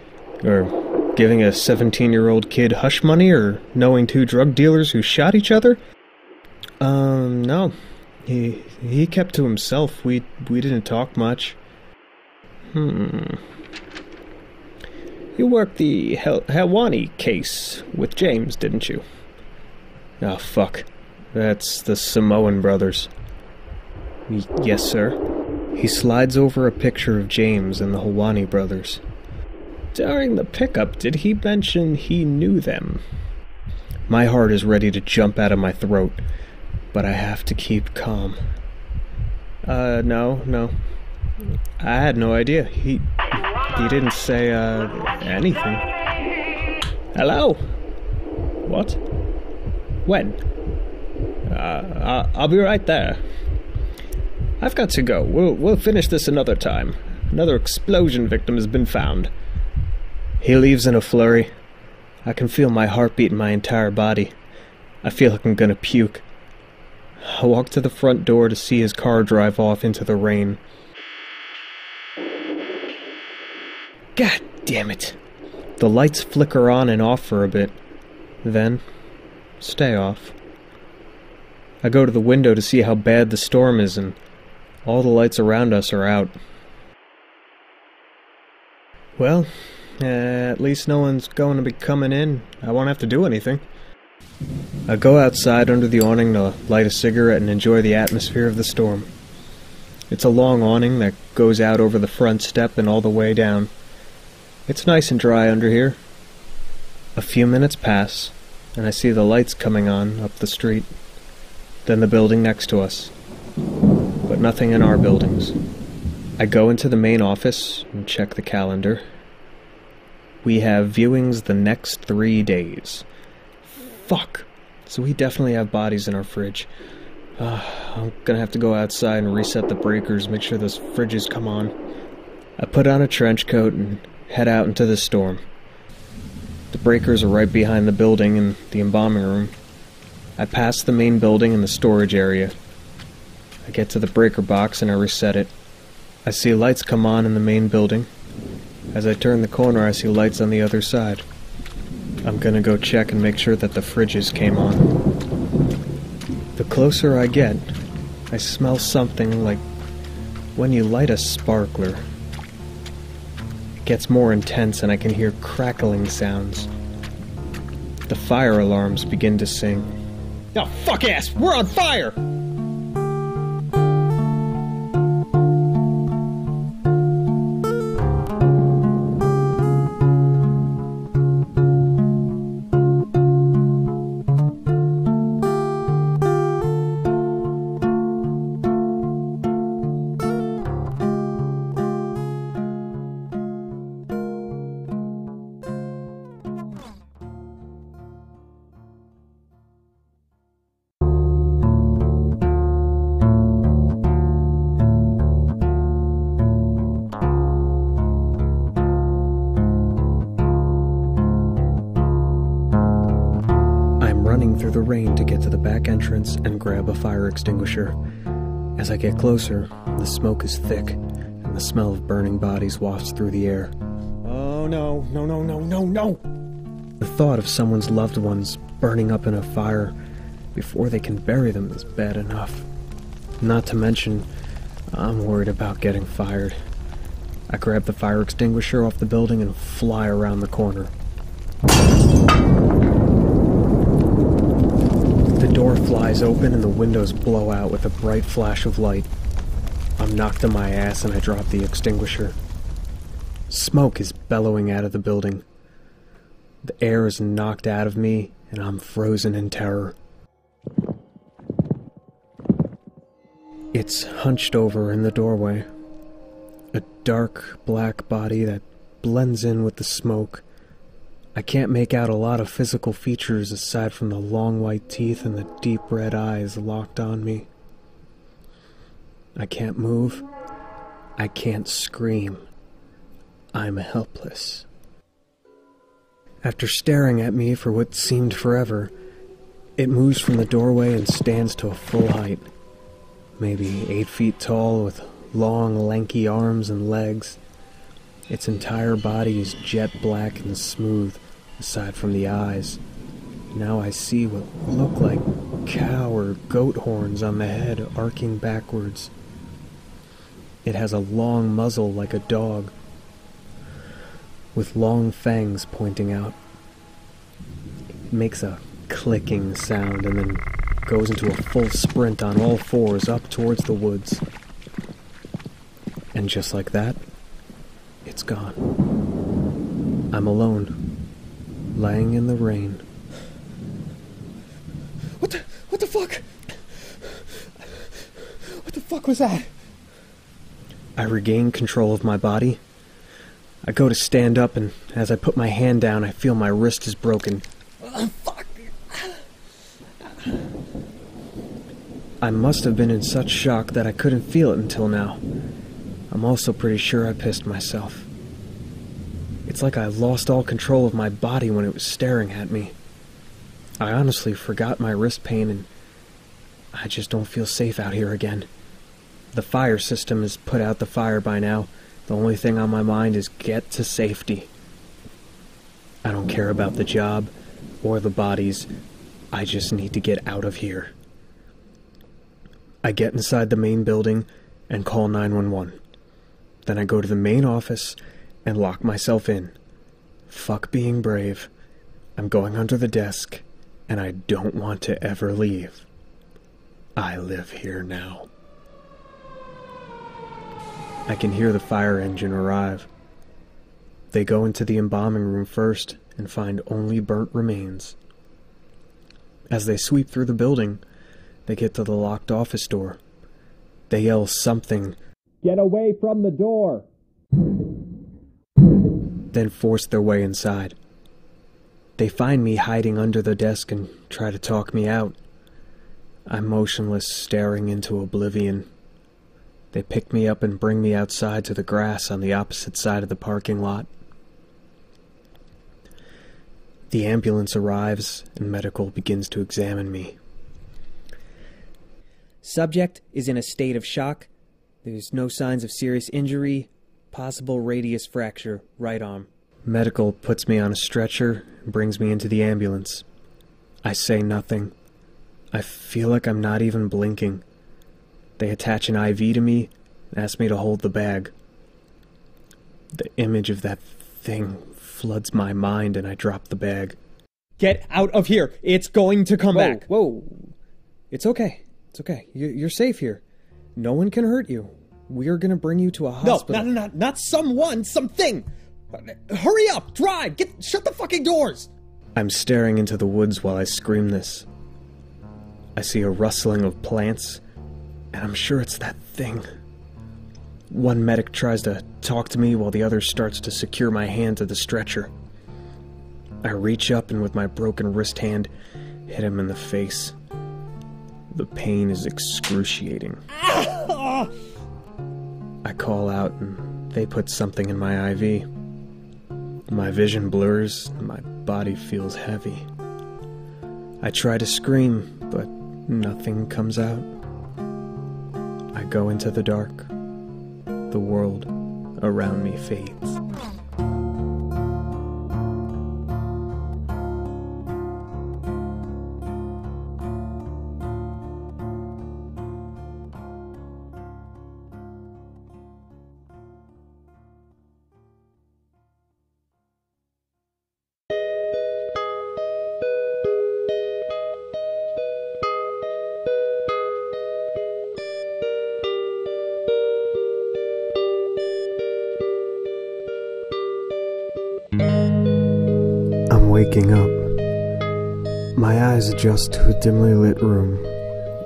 Or giving a 17-year-old kid hush money, or knowing 2 drug dealers who shot each other? No. He kept to himself. We didn't talk much. You worked the Helwani case with James, didn't you? Oh, fuck. That's the Samoan brothers. Yes, sir. He slides over a picture of James and the Helwani brothers. During the pickup, did he mention he knew them? My heart is ready to jump out of my throat, but I have to keep calm. No. I had no idea. He didn't say, anything. Hello? What? When? I'll be right there. I've got to go. We'll finish this another time. Another explosion victim has been found. He leaves in a flurry. I can feel my heartbeat in my entire body. I feel like I'm gonna puke. I walk to the front door to see his car drive off into the rain. God damn it. The lights flicker on and off for a bit. Then, stay off. I go to the window to see how bad the storm is, and all the lights around us are out. Well, at least no one's going to be coming in. I won't have to do anything. I go outside under the awning to light a cigarette and enjoy the atmosphere of the storm. It's a long awning that goes out over the front step and all the way down. It's nice and dry under here. A few minutes pass, and I see the lights coming on up the street. Then the building next to us. But nothing in our buildings. I go into the main office and check the calendar. We have viewings the next 3 days. Fuck. So we definitely have bodies in our fridge. I'm gonna have to go outside and reset the breakers, make sure those fridges come on. I put on a trench coat and head out into the storm. The breakers are right behind the building and the embalming room. I pass the main building and the storage area. I get to the breaker box and I reset it. I see lights come on in the main building. As I turn the corner, I see lights on the other side. I'm gonna go check and make sure that the fridges came on. The closer I get, I smell something like when you light a sparkler. It gets more intense and I can hear crackling sounds. The fire alarms begin to sing. Oh, fuck ass! We're on fire! Through the rain to get to the back entrance and grab a fire extinguisher. As I get closer, the smoke is thick, and the smell of burning bodies wafts through the air. Oh no, no, no, no, no, no! The thought of someone's loved ones burning up in a fire before they can bury them is bad enough. Not to mention, I'm worried about getting fired. I grab the fire extinguisher off the building and fly around the corner. The door flies open and the windows blow out with a bright flash of light. I'm knocked on my ass and I drop the extinguisher. Smoke is bellowing out of the building. The air is knocked out of me and I'm frozen in terror. It's hunched over in the doorway. A dark black body that blends in with the smoke. I can't make out a lot of physical features aside from the long white teeth and the deep red eyes locked on me. I can't move. I can't scream. I'm helpless. After staring at me for what seemed forever, it moves from the doorway and stands to a full height. Maybe 8 feet tall with long, lanky arms and legs. Its entire body is jet black and smooth, aside from the eyes. Now I see what look like cow or goat horns on the head arcing backwards. It has a long muzzle like a dog, with long fangs pointing out. It makes a clicking sound and then goes into a full sprint on all fours up towards the woods. And just like that, it's gone. I'm alone, lying in the rain. What the fuck? What the fuck was that? I regain control of my body. I go to stand up, and as I put my hand down, I feel my wrist is broken. Fuck. I must have been in such shock that I couldn't feel it until now. I'm also pretty sure I pissed myself. It's like I lost all control of my body when it was staring at me. I honestly forgot my wrist pain, and I just don't feel safe out here again. The fire system has put out the fire by now. The only thing on my mind is get to safety. I don't care about the job or the bodies. I just need to get out of here. I get inside the main building and call 911. Then I go to the main office and lock myself in. Fuck being brave. I'm going under the desk, and I don't want to ever leave. I live here now. I can hear the fire engine arrive. They go into the embalming room first and find only burnt remains. As they sweep through the building, they get to the locked office door. They yell something, "Get away from the door!" then force their way inside. They find me hiding under the desk and try to talk me out. I'm motionless, staring into oblivion. They pick me up and bring me outside to the grass on the opposite side of the parking lot. The ambulance arrives and medical begins to examine me. Subject is in a state of shock. There's no signs of serious injury. Possible radius fracture, right arm. Medical puts me on a stretcher and brings me into the ambulance. I say nothing. I feel like I'm not even blinking. They attach an IV to me and ask me to hold the bag. The image of that thing floods my mind and I drop the bag. Get out of here! It's going to come back! Whoa. It's okay. It's okay. You're safe here. No one can hurt you. We're gonna bring you to a hospital. No, not someone, something! Hurry up! Drive! Shut the fucking doors! I'm staring into the woods while I scream this. I see a rustling of plants, and I'm sure it's that thing. One medic tries to talk to me while the other starts to secure my hand to the stretcher. I reach up and with my broken wrist hand, hit him in the face. The pain is excruciating. I call out and they put something in my IV. My vision blurs and my body feels heavy. I try to scream, but nothing comes out. I go into the dark. The world around me fades. I'm waking up. My eyes adjust to a dimly lit room.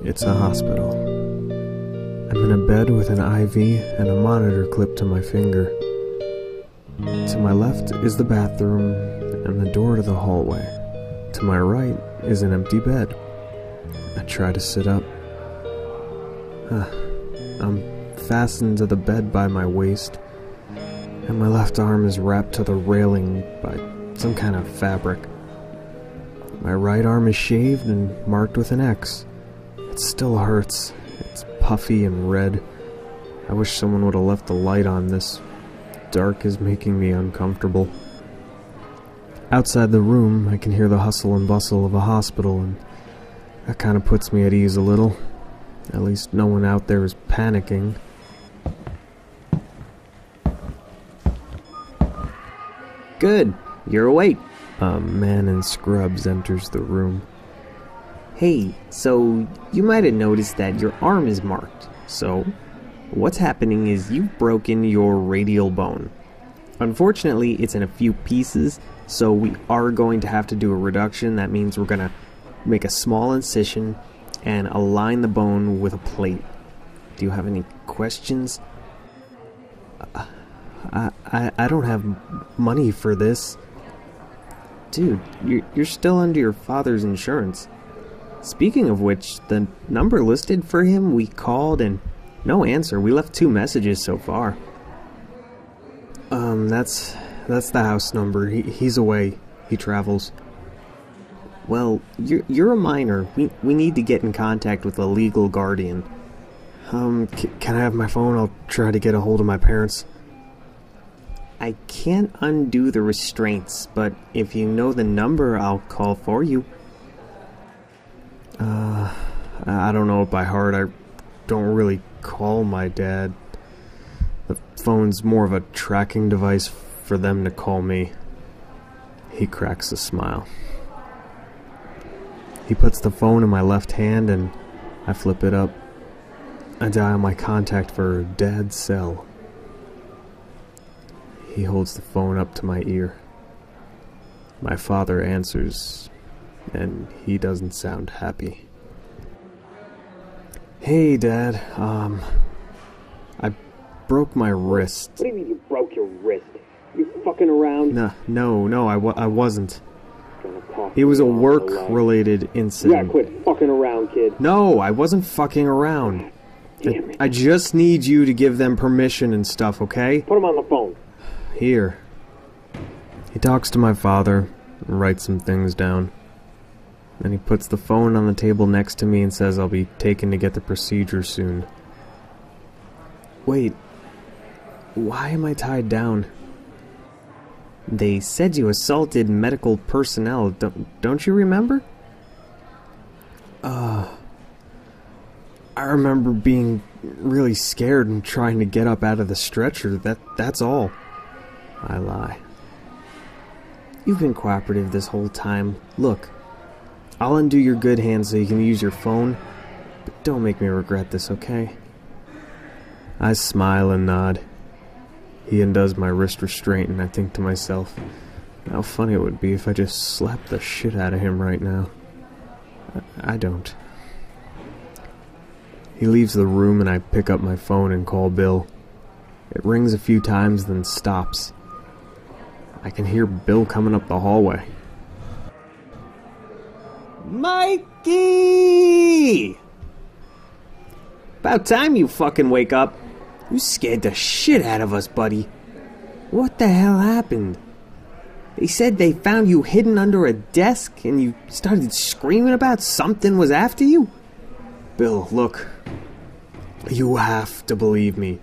It's a hospital. I'm in a bed with an IV and a monitor clipped to my finger. To my left is the bathroom and the door to the hallway. To my right is an empty bed. I try to sit up. I'm fastened to the bed by my waist, and my left arm is wrapped to the railing by some kind of fabric. My right arm is shaved and marked with an X. It still hurts. It's puffy and red. I wish someone would have left the light on. This dark is making me uncomfortable. Outside the room, I can hear the hustle and bustle of a hospital, and that kind of puts me at ease a little. At least no one out there is panicking. Good. You're awake. A man in scrubs enters the room. Hey, so you might have noticed that your arm is marked. So, what's happening is you've broken your radial bone. Unfortunately, it's in a few pieces, so we are going to have to do a reduction. That means we're going to make a small incision and align the bone with a plate. Do you have any questions? I don't have money for this. Dude, you're still under your father's insurance. Speaking of which, the number listed for him, we called and no answer. We left 2 messages so far. That's the house number. He's away. He travels. Well, you're a minor. We need to get in contact with a legal guardian. Can I have my phone? I'll try to get a hold of my parents. I can't undo the restraints, but if you know the number, I'll call for you. I don't know it by heart. I don't really call my dad. The phone's more of a tracking device for them to call me. He cracks a smile. He puts the phone in my left hand and I flip it up. I dial my contact for Dad's cell. He holds the phone up to my ear. My father answers, and he doesn't sound happy. Hey, Dad, I broke my wrist. What do you mean you broke your wrist? You fucking around? No, I wasn't. It was a work-related incident. Yeah, quit fucking around, kid. No, I wasn't fucking around. Damn it. I just need you to give them permission and stuff, okay? Put him on the phone. Here. He talks to my father and writes some things down. Then he puts the phone on the table next to me and says I'll be taken to get the procedure soon. Wait. Why am I tied down? They said you assaulted medical personnel. Don't you remember? I remember being really scared and trying to get up out of the stretcher. That's all. I lie. You've been cooperative this whole time. Look, I'll undo your good hands so you can use your phone, but don't make me regret this, okay? I smile and nod. He undoes my wrist restraint and I think to myself, how funny it would be if I just slapped the shit out of him right now. I don't. He leaves the room and I pick up my phone and call Bill. It rings a few times then stops. I can hear Bill coming up the hallway. Mikey! About time you fucking wake up. You scared the shit out of us, buddy. What the hell happened? They said they found you hidden under a desk and you started screaming about something was after you? Bill, look. You have to believe me.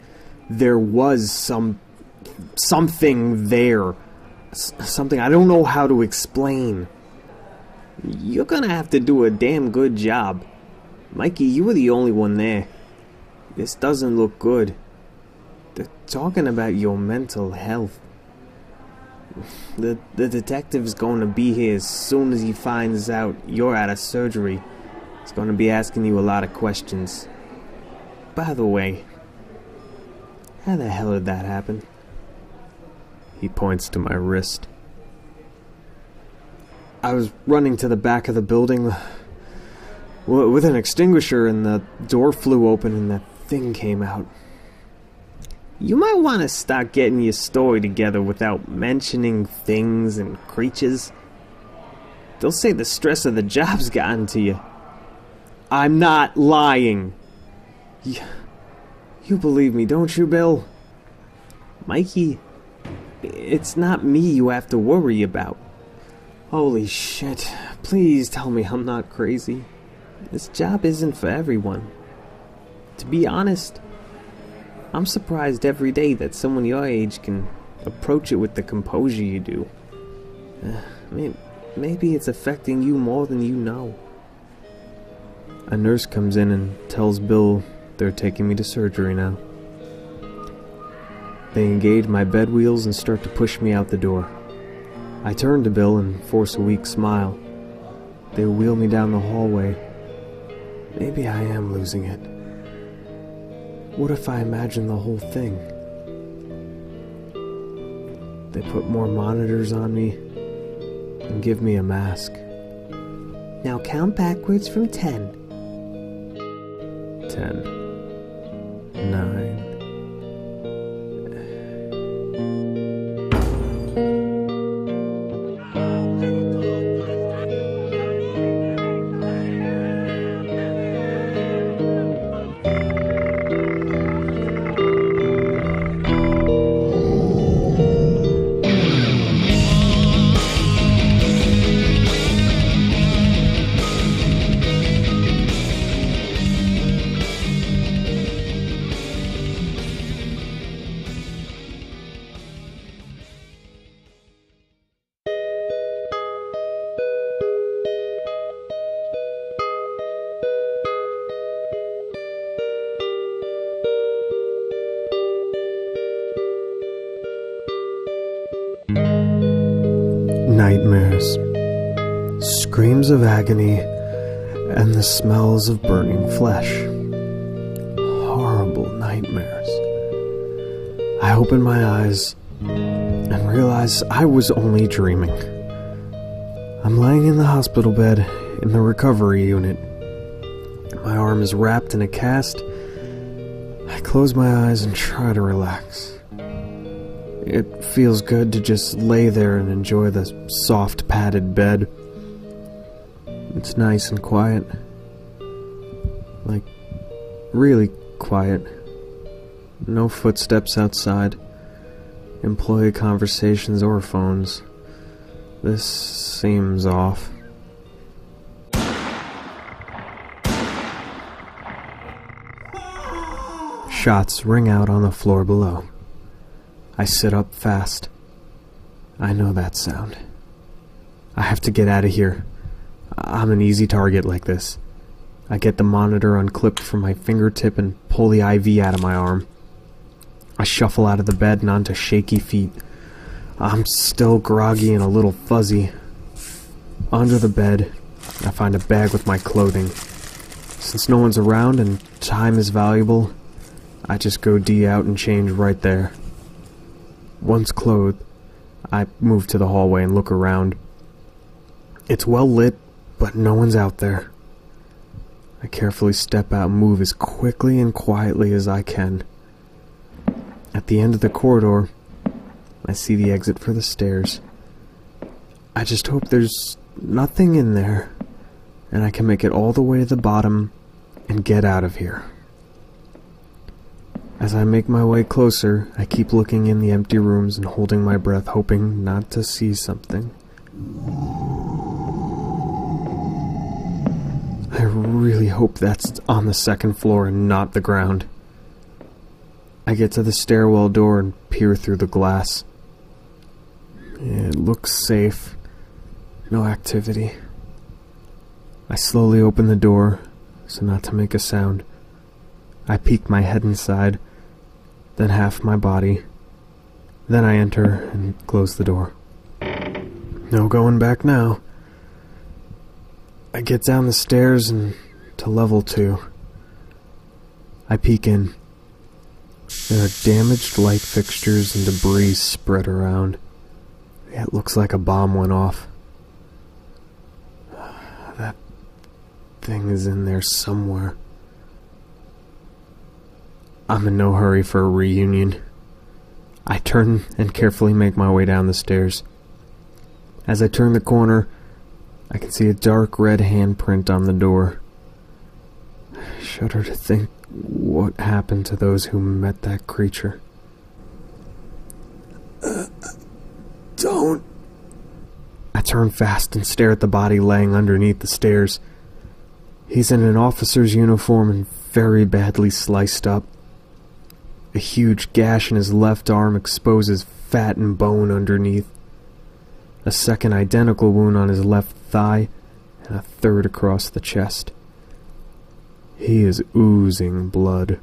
There was something there. Something I don't know how to explain. You're gonna have to do a damn good job. Mikey, you were the only one there. This doesn't look good. They're talking about your mental health. The detective's going to be here as soon as he finds out you're out of surgery. He's going to be asking you a lot of questions. By the way, how the hell did that happen? He points to my wrist. I was running to the back of the building with an extinguisher and the door flew open and that thing came out. You might want to start getting your story together without mentioning things and creatures. They'll say the stress of the job's gotten to you. I'm not lying. You believe me, don't you, Bill? Mikey, it's not me you have to worry about. Holy shit, please tell me I'm not crazy. This job isn't for everyone. To be honest, I'm surprised every day that someone your age can approach it with the composure you do. Maybe it's affecting you more than you know. A nurse comes in and tells Bill they're taking me to surgery now. They engage my bed wheels and start to push me out the door. I turn to Bill and force a weak smile. They wheel me down the hallway. Maybe I am losing it. What if I imagine the whole thing? They put more monitors on me and give me a mask. Now count backwards from 10. 10. 9. nightmares. Screams of agony and the smells of burning flesh. Horrible nightmares. I opened my eyes and realized I was only dreaming. I'm lying in the hospital bed in the recovery unit. My arm is wrapped in a cast. I close my eyes and try to relax. It feels good to just lay there and enjoy the soft padded bed. It's nice and quiet. Like, really quiet. No footsteps outside. Employee conversations or phones. This seems off. Shots ring out on the floor below. I sit up fast. I know that sound. I have to get out of here. I'm an easy target like this. I get the monitor unclipped from my fingertip and pull the IV out of my arm. I shuffle out of the bed and onto shaky feet. I'm still groggy and a little fuzzy. Under the bed, I find a bag with my clothing. Since no one's around and time is valuable, I just go D out and change right there. Once clothed, I move to the hallway and look around. It's well lit, but no one's out there. I carefully step out and move as quickly and quietly as I can. At the end of the corridor, I see the exit for the stairs. I just hope there's nothing in there, and I can make it all the way to the bottom and get out of here. As I make my way closer, I keep looking in the empty rooms and holding my breath, hoping not to see something. I really hope that's on the second floor and not the ground. I get to the stairwell door and peer through the glass. It looks safe. No activity. I slowly open the door, so not to make a sound. I peek my head inside, then half my body. Then I enter and close the door. No going back now. I get down the stairs and to level 2. I peek in. There are damaged light fixtures and debris spread around. It looks like a bomb went off. That thing is in there somewhere. I'm in no hurry for a reunion. I turn and carefully make my way down the stairs. As I turn the corner, I can see a dark red handprint on the door. I shudder to think what happened to those who met that creature. Don't. I turn fast and stare at the body laying underneath the stairs. He's in an officer's uniform and very badly sliced up. A huge gash in his left arm exposes fat and bone underneath. A second identical wound on his left thigh, and a third across the chest. He is oozing blood.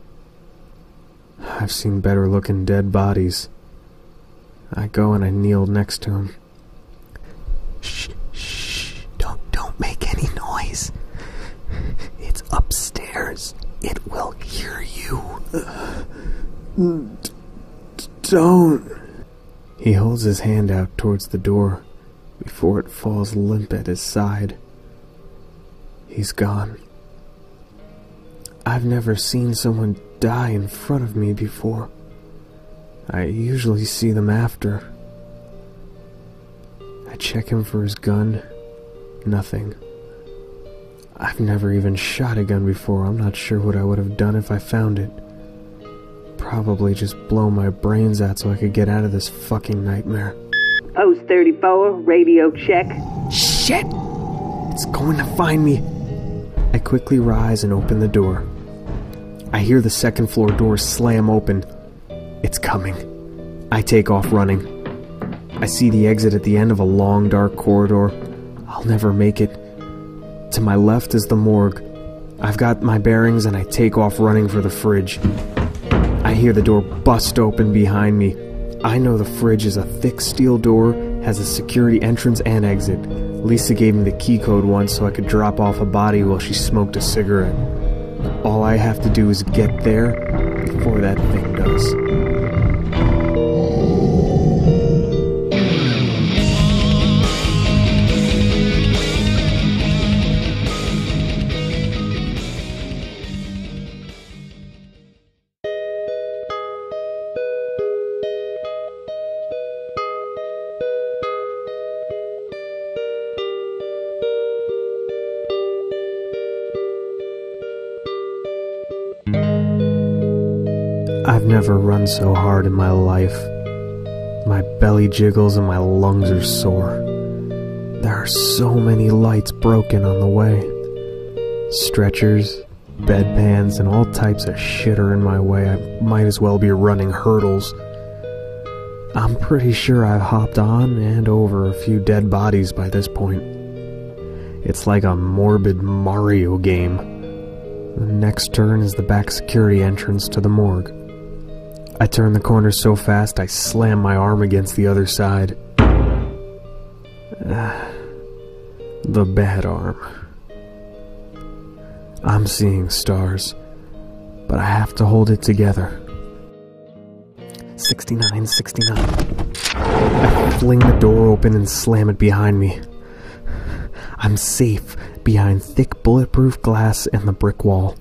I've seen better looking dead bodies. I go and I kneel next to him. Shh, don't make any noise. It's upstairs. It will hear you. Don't. He holds his hand out towards the door before it falls limp at his side. He's gone. I've never seen someone die in front of me before. I usually see them after. I check him for his gun. Nothing. I've never even shot a gun before. I'm not sure what I would have done if I found it. Probably just blow my brains out so I could get out of this fucking nightmare. Post 34, radio check. Shit! It's going to find me. I quickly rise and open the door. I hear the second floor door slam open. It's coming. I take off running. I see the exit at the end of a long, dark corridor. I'll never make it. To my left is the morgue. I've got my bearings and I take off running for the fridge. I hear the door bust open behind me. I know the fridge is a thick steel door has a security entrance and exit. Lisa gave me the key code once so I could drop off a body while she smoked a cigarette. All I have to do is get there before that thing does. I've never run so hard in my life. My belly jiggles and my lungs are sore. There are so many lights broken on the way. Stretchers, bedpans, and all types of shit are in my way. I might as well be running hurdles. I'm pretty sure I've hopped on and over a few dead bodies by this point. It's like a morbid Mario game. The next turn is the back security entrance to the morgue. I turn the corner so fast I slam my arm against the other side. The bad arm. I'm seeing stars, but I have to hold it together. 69, 69. I fling the door open and slam it behind me. I'm safe behind thick bulletproof glass and the brick wall.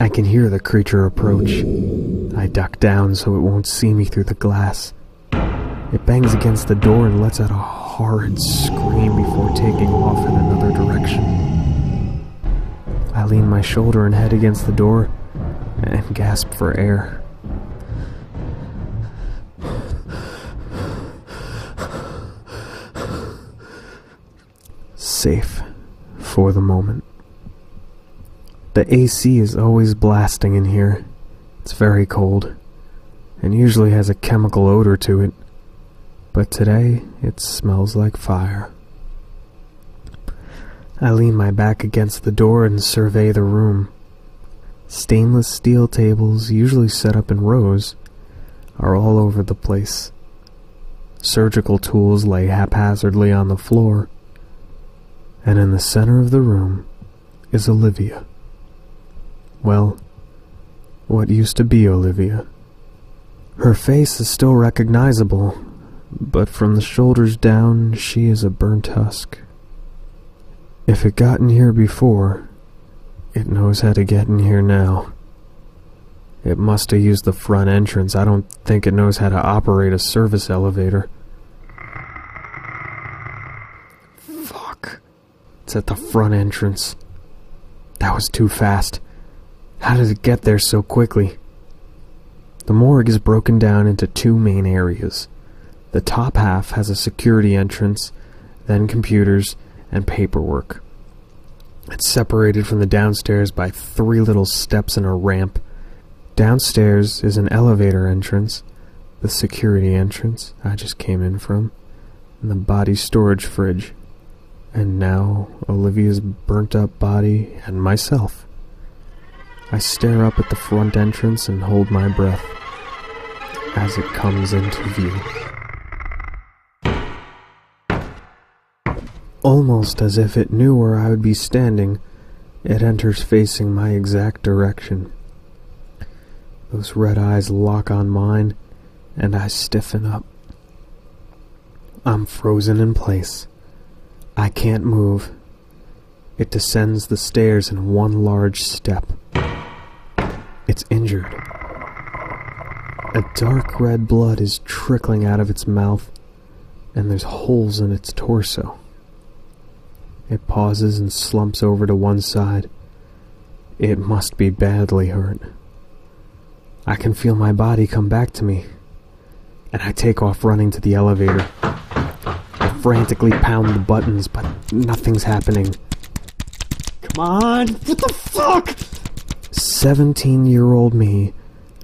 I can hear the creature approach. I duck down so it won't see me through the glass. It bangs against the door and lets out a horrid scream before taking off in another direction. I lean my shoulder and head against the door and gasp for air. Safe for the moment. The AC is always blasting in here. It's very cold, and usually has a chemical odor to it, but today it smells like fire. I lean my back against the door and survey the room. Stainless steel tables, usually set up in rows, are all over the place. Surgical tools lay haphazardly on the floor, and in the center of the room is Olivia. Well, what used to be Olivia. Her face is still recognizable, but from the shoulders down, she is a burnt husk. If it got in here before, it knows how to get in here now. It must have used the front entrance. I don't think it knows how to operate a service elevator. Fuck. It's at the front entrance. That was too fast. How did it get there so quickly? The morgue is broken down into two main areas. The top half has a security entrance, then computers and paperwork. It's separated from the downstairs by 3 little steps and a ramp. Downstairs is an elevator entrance, the security entrance I just came in from, and the body storage fridge. And now Olivia's burnt up body and myself. I stare up at the front entrance and hold my breath as it comes into view. Almost as if it knew where I would be standing, it enters facing my exact direction. Those red eyes lock on mine, and I stiffen up. I'm frozen in place. I can't move. It descends the stairs in one large step. It's injured. A dark red blood is trickling out of its mouth, and there's holes in its torso. It pauses and slumps over to one side. It must be badly hurt. I can feel my body come back to me, and I take off running to the elevator. I frantically pound the buttons, but nothing's happening. Come on, what the fuck? 17-year-old me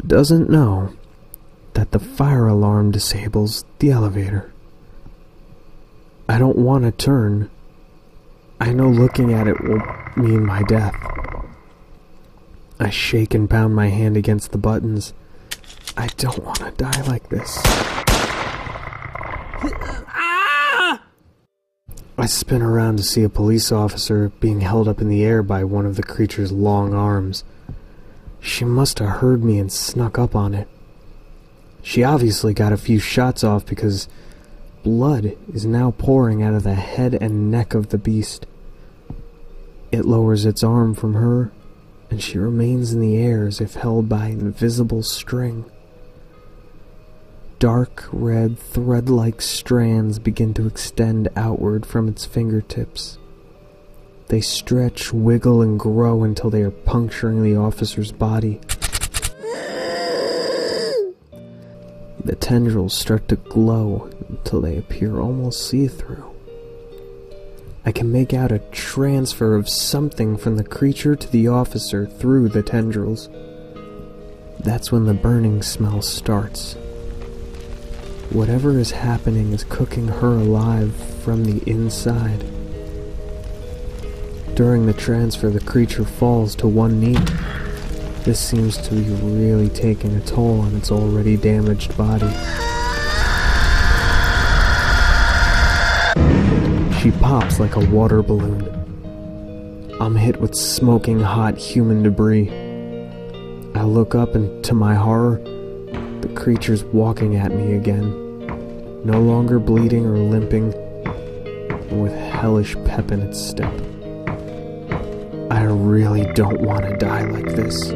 doesn't know that the fire alarm disables the elevator. I don't want to turn. I know looking at it will mean my death. I shake and pound my hand against the buttons. I don't want to die like this. I spin around to see a police officer being held up in the air by one of the creature's long arms. She must have heard me and snuck up on it. She obviously got a few shots off because blood is now pouring out of the head and neck of the beast. It lowers its arm from her, and she remains in the air as if held by invisible string. Dark red thread-like strands begin to extend outward from its fingertips. They stretch, wiggle, and grow until they are puncturing the officer's body. The tendrils start to glow until they appear almost see-through. I can make out a transfer of something from the creature to the officer through the tendrils. That's when the burning smell starts. Whatever is happening is cooking her alive from the inside. During the transfer, the creature falls to one knee. This seems to be really taking a toll on its already damaged body. She pops like a water balloon. I'm hit with smoking hot human debris. I look up and to my horror, the creature's walking at me again, no longer bleeding or limping, and with hellish pep in its step. I really don't want to die like this.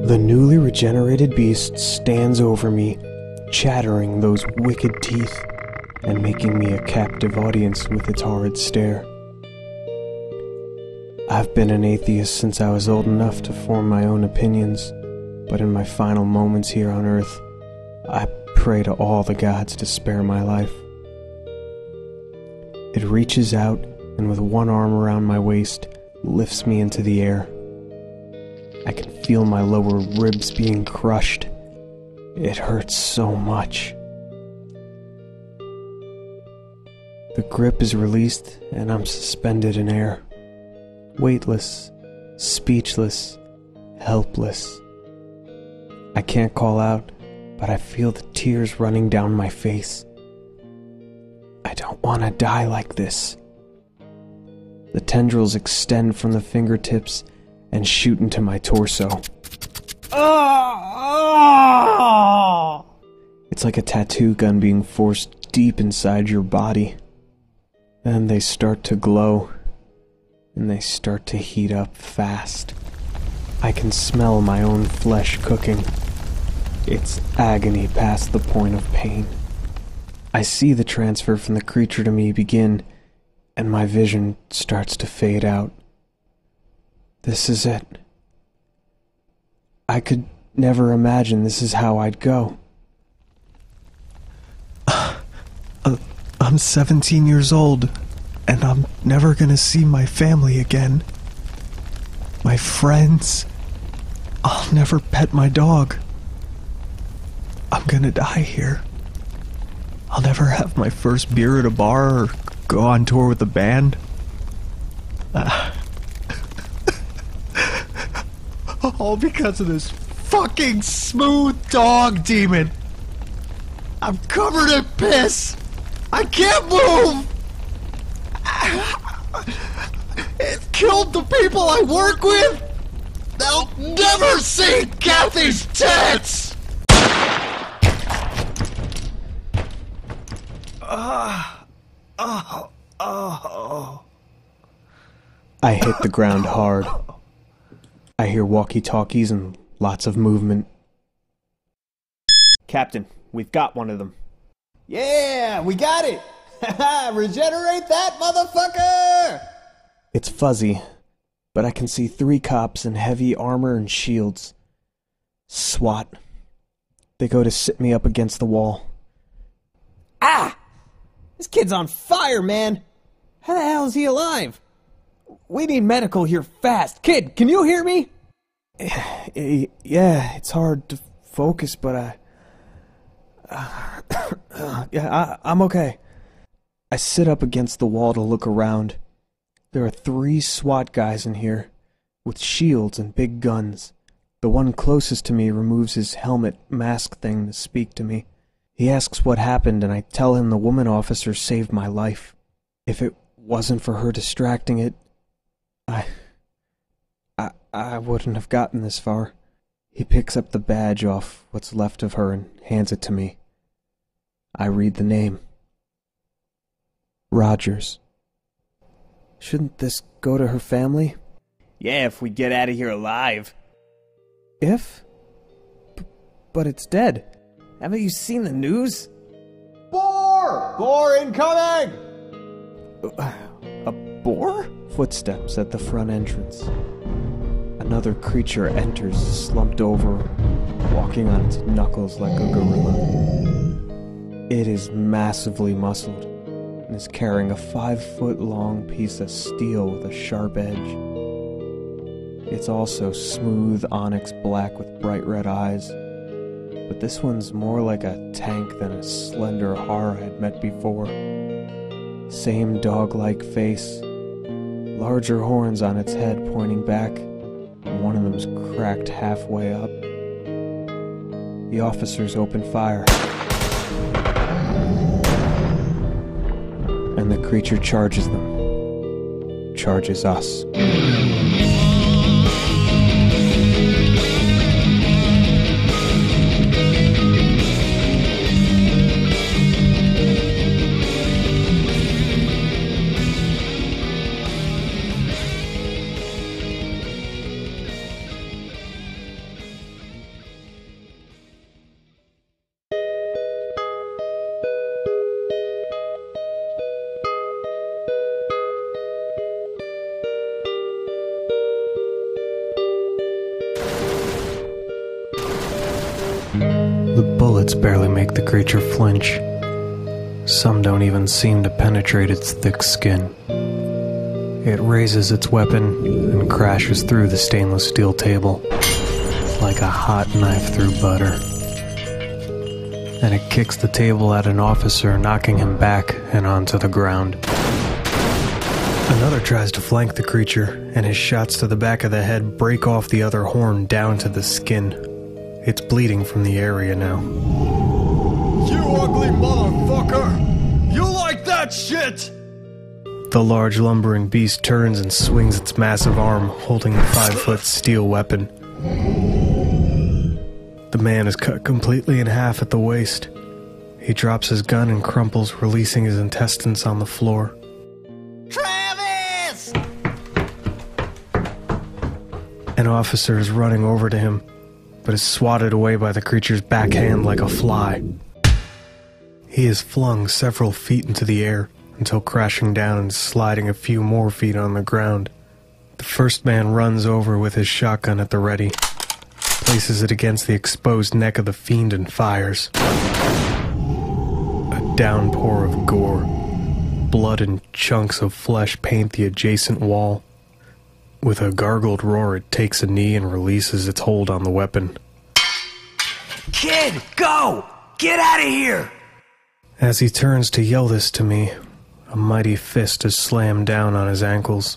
The newly regenerated beast stands over me, chattering those wicked teeth, and making me a captive audience with its horrid stare. I've been an atheist since I was old enough to form my own opinions, but in my final moments here on Earth, I pray to all the gods to spare my life. It reaches out, and with one arm around my waist, lifts me into the air. I can feel my lower ribs being crushed. It hurts so much. The grip is released, and I'm suspended in air. Weightless, speechless, helpless. I can't call out, but I feel the tears running down my face. I don't want to die like this. The tendrils extend from the fingertips and shoot into my torso. It's like a tattoo gun being forced deep inside your body. Then they start to glow, and they start to heat up fast. I can smell my own flesh cooking. It's agony past the point of pain. I see the transfer from the creature to me begin, and my vision starts to fade out. This is it. I could never imagine this is how I'd go. I'm 17 years old, and I'm never gonna see my family again. My friends. I'll never pet my dog. I'm gonna die here. I'll never have my first beer at a bar or go on tour with a band. All because of this fucking smooth dog demon. I'm covered in piss. I can't move. It killed the people I work with. They'll never see Kathy's tits. I hit the ground hard. I hear walkie-talkies and lots of movement. Captain, we've got one of them. Yeah, we got it! Regenerate that motherfucker! It's fuzzy, but I can see 3 cops in heavy armor and shields. SWAT. They go to sit me up against the wall. Ah! This kid's on fire, man! How the hell is he alive? We need medical here fast. Kid, can you hear me? Yeah, it's hard to focus, but I'm okay. I sit up against the wall to look around. There are 3 SWAT guys in here, with shields and big guns. The one closest to me removes his helmet mask thing to speak to me. He asks what happened, and I tell him the woman officer saved my life. If it wasn't for her distracting it, I wouldn't have gotten this far. He picks up the badge off what's left of her and hands it to me. I read the name. Rogers. Shouldn't this go to her family? Yeah, if we get out of here alive. If? But it's dead. Haven't you seen the news? Boar! Boar incoming! A boar? Footsteps at the front entrance. Another creature enters, slumped over, walking on its knuckles like a gorilla. It is massively muscled and is carrying a 5-foot-long piece of steel with a sharp edge. It's also smooth onyx black with bright red eyes, but this one's more like a tank than a slender horror I'd met before. Same dog-like face, larger horns on its head pointing back, and one of them's cracked halfway up. The officers open fire, and the creature charges them. Charges us. The bullets barely make the creature flinch. Some don't even seem to penetrate its thick skin. It raises its weapon and crashes through the stainless steel table like a hot knife through butter. Then it kicks the table at an officer, knocking him back and onto the ground. Another tries to flank the creature, and his shots to the back of the head break off the other horn down to the skin. It's bleeding from the area now. You ugly motherfucker! You like that shit? The large lumbering beast turns and swings its massive arm, holding the 5-foot steel weapon. The man is cut completely in half at the waist. He drops his gun and crumples, releasing his intestines on the floor. Travis! An officer is running over to him, but is swatted away by the creature's backhand like a fly. He is flung several feet into the air until crashing down and sliding a few more feet on the ground. The first man runs over with his shotgun at the ready, places it against the exposed neck of the fiend and fires. A downpour of gore. Blood and chunks of flesh paint the adjacent wall. With a gargled roar, it takes a knee and releases its hold on the weapon. Kid, go! Get out of here! As he turns to yell this to me, a mighty fist is slammed down on his ankles.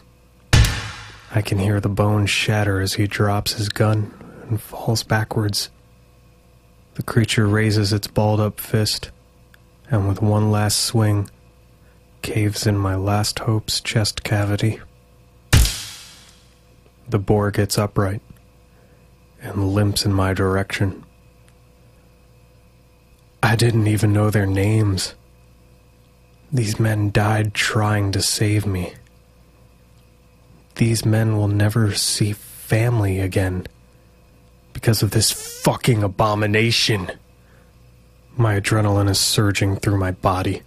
I can hear the bones shatter as he drops his gun and falls backwards. The creature raises its balled-up fist, and with one last swing, caves in my last hope's chest cavity. The boar gets upright and limps in my direction. I didn't even know their names. These men died trying to save me. These men will never see family again because of this fucking abomination. My adrenaline is surging through my body.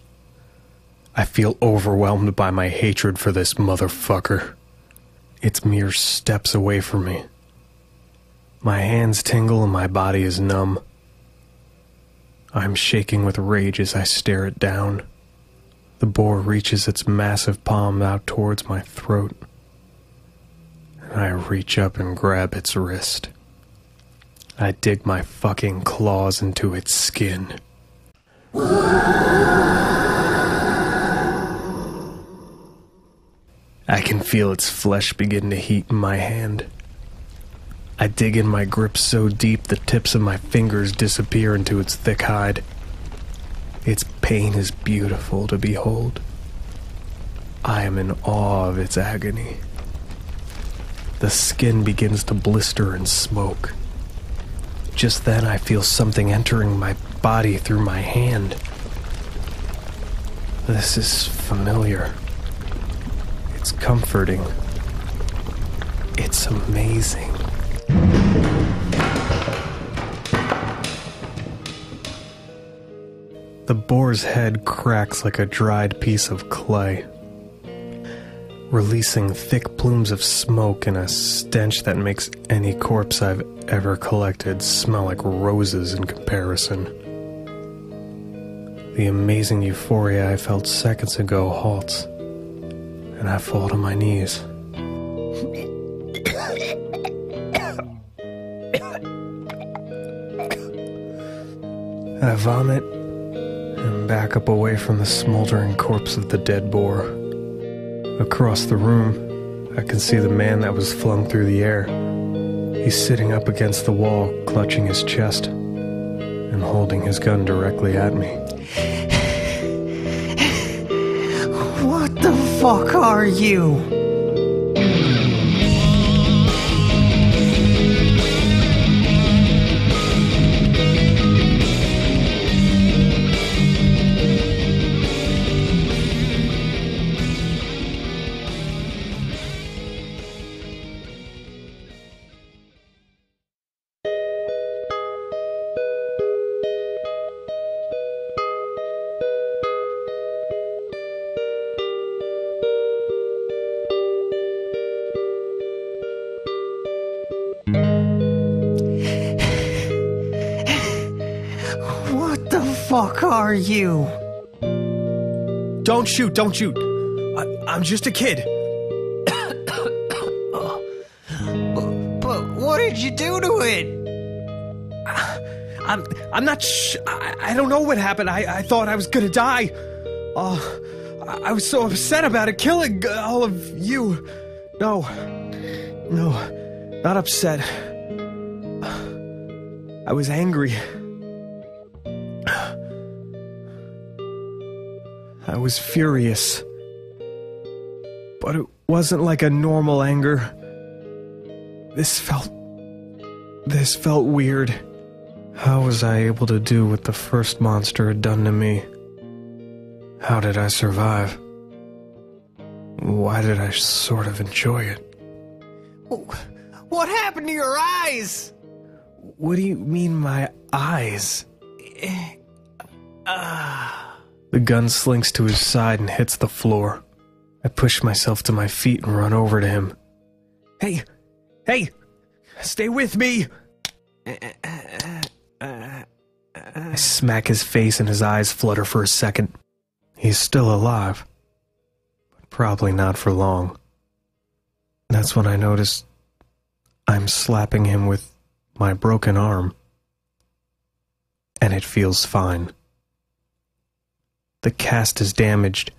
I feel overwhelmed by my hatred for this motherfucker. It's mere steps away from me. My hands tingle and my body is numb. I'm shaking with rage as I stare it down. The boar reaches its massive palm out towards my throat, and I reach up and grab its wrist. I dig my fucking claws into its skin. I can feel its flesh begin to heat in my hand. I dig in my grip so deep the tips of my fingers disappear into its thick hide. Its pain is beautiful to behold. I am in awe of its agony. The skin begins to blister and smoke. Just then I feel something entering my body through my hand. This is familiar. It's comforting. It's amazing. The boar's head cracks like a dried piece of clay, releasing thick plumes of smoke and a stench that makes any corpse I've ever collected smell like roses in comparison. The amazing euphoria I felt seconds ago halts, and I fall to my knees. I vomit and back up away from the smoldering corpse of the dead boar. Across the room, I can see the man that was flung through the air. He's sitting up against the wall, clutching his chest and holding his gun directly at me. What the fuck are you? What the fuck are you? Don't shoot, don't shoot. I'm just a kid. But what did you do to it? I'm not I don't know what happened. I thought I was gonna die. I was so upset about it, killing all of you. No, not upset. I was angry. I was furious. But it wasn't like a normal anger. This felt weird. How was I able to do what the first monster had done to me? How did I survive? Why did I sort of enjoy it? What happened to your eyes? What do you mean, my eyes? The gun slinks to his side and hits the floor. I push myself to my feet and run over to him. Hey! Stay with me! I smack his face and his eyes flutter for a second. He's still alive, but probably not for long. That's when I notice I'm slapping him with my broken arm, and it feels fine. The cast is damaged,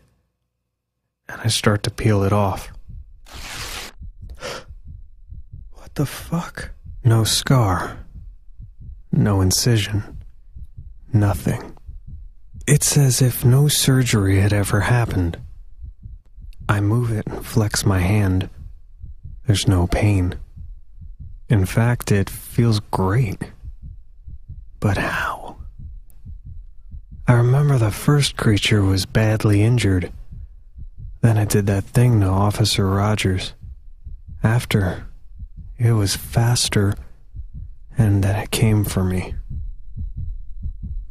and I start to peel it off. What the fuck? No scar. No incision. Nothing. It's as if no surgery had ever happened. I move it and flex my hand. There's no pain. In fact, it feels great. But how? I remember the first creature was badly injured. Then it did that thing to Officer Rogers. After, it was faster, and then it came for me.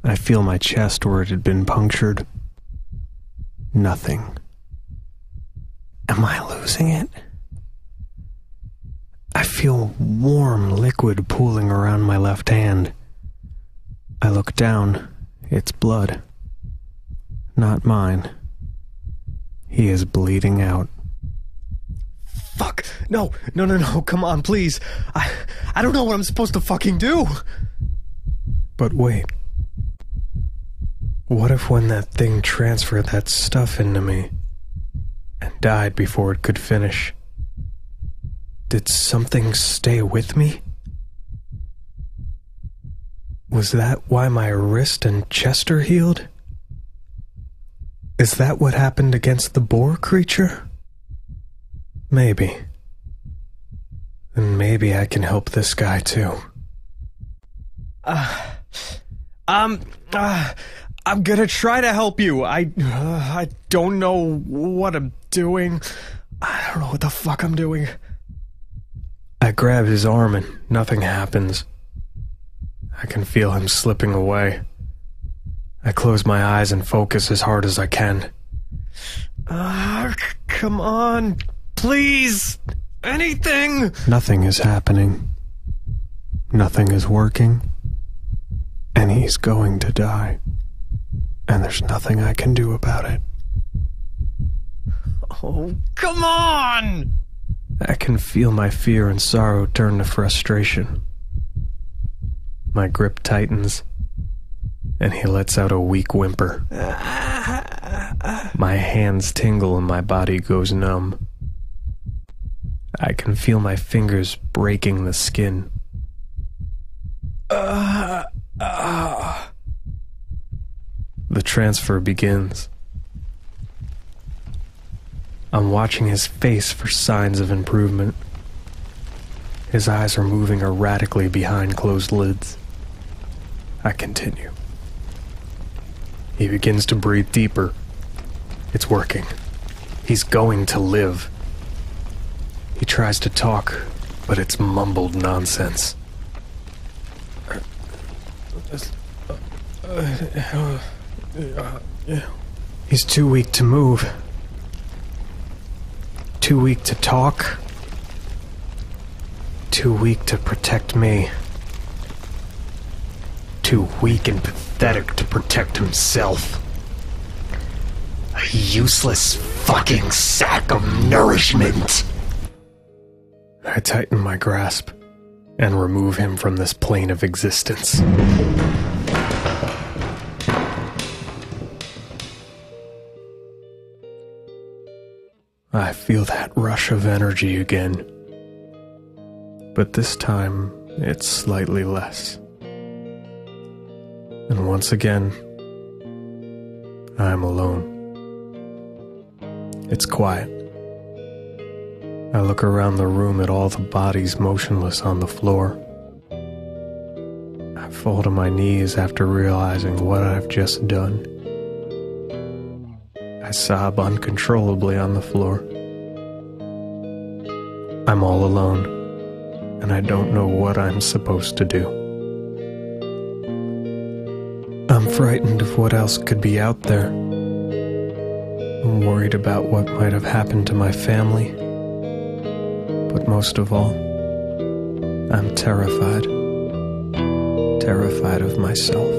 I feel my chest where it had been punctured. Nothing. Am I losing it? I feel warm liquid pooling around my left hand. I look down It's blood. Not mine. He is bleeding out. Fuck! No, come on, please. I don't know what I'm supposed to fucking do! But wait. What if when that thing transferred that stuff into me and died before it could finish, did something stay with me? Was that why my wrist and chest are healed? Is that what happened against the boar creature? Maybe. Then maybe I can help this guy too. I'm gonna try to help you. I don't know what I'm doing. I don't know what the fuck I'm doing. I grab his arm and nothing happens. I can feel him slipping away. I close my eyes and focus as hard as I can. Come on. Please. Anything. Nothing is happening. Nothing is working. And he's going to die. And there's nothing I can do about it. Oh, come on! I can feel my fear and sorrow turn to frustration. My grip tightens, and he lets out a weak whimper. My hands tingle and my body goes numb. I can feel my fingers breaking the skin. The transfer begins. I'm watching his face for signs of improvement. His eyes are moving erratically behind closed lids. I continue. He begins to breathe deeper. It's working. He's going to live. He tries to talk, but it's mumbled nonsense. He's too weak to move. Too weak to talk. Too weak to protect me. Too weak and pathetic to protect himself. A useless fucking sack of nourishment. I tighten my grasp and remove him from this plane of existence. I feel that rush of energy again. But this time, it's slightly less. And once again, I'm alone. It's quiet. I look around the room at all the bodies motionless on the floor. I fall to my knees after realizing what I've just done. I sob uncontrollably on the floor. I'm all alone, and I don't know what I'm supposed to do. I'm frightened of what else could be out there. I'm worried about what might have happened to my family. But most of all, I'm terrified. Terrified of myself.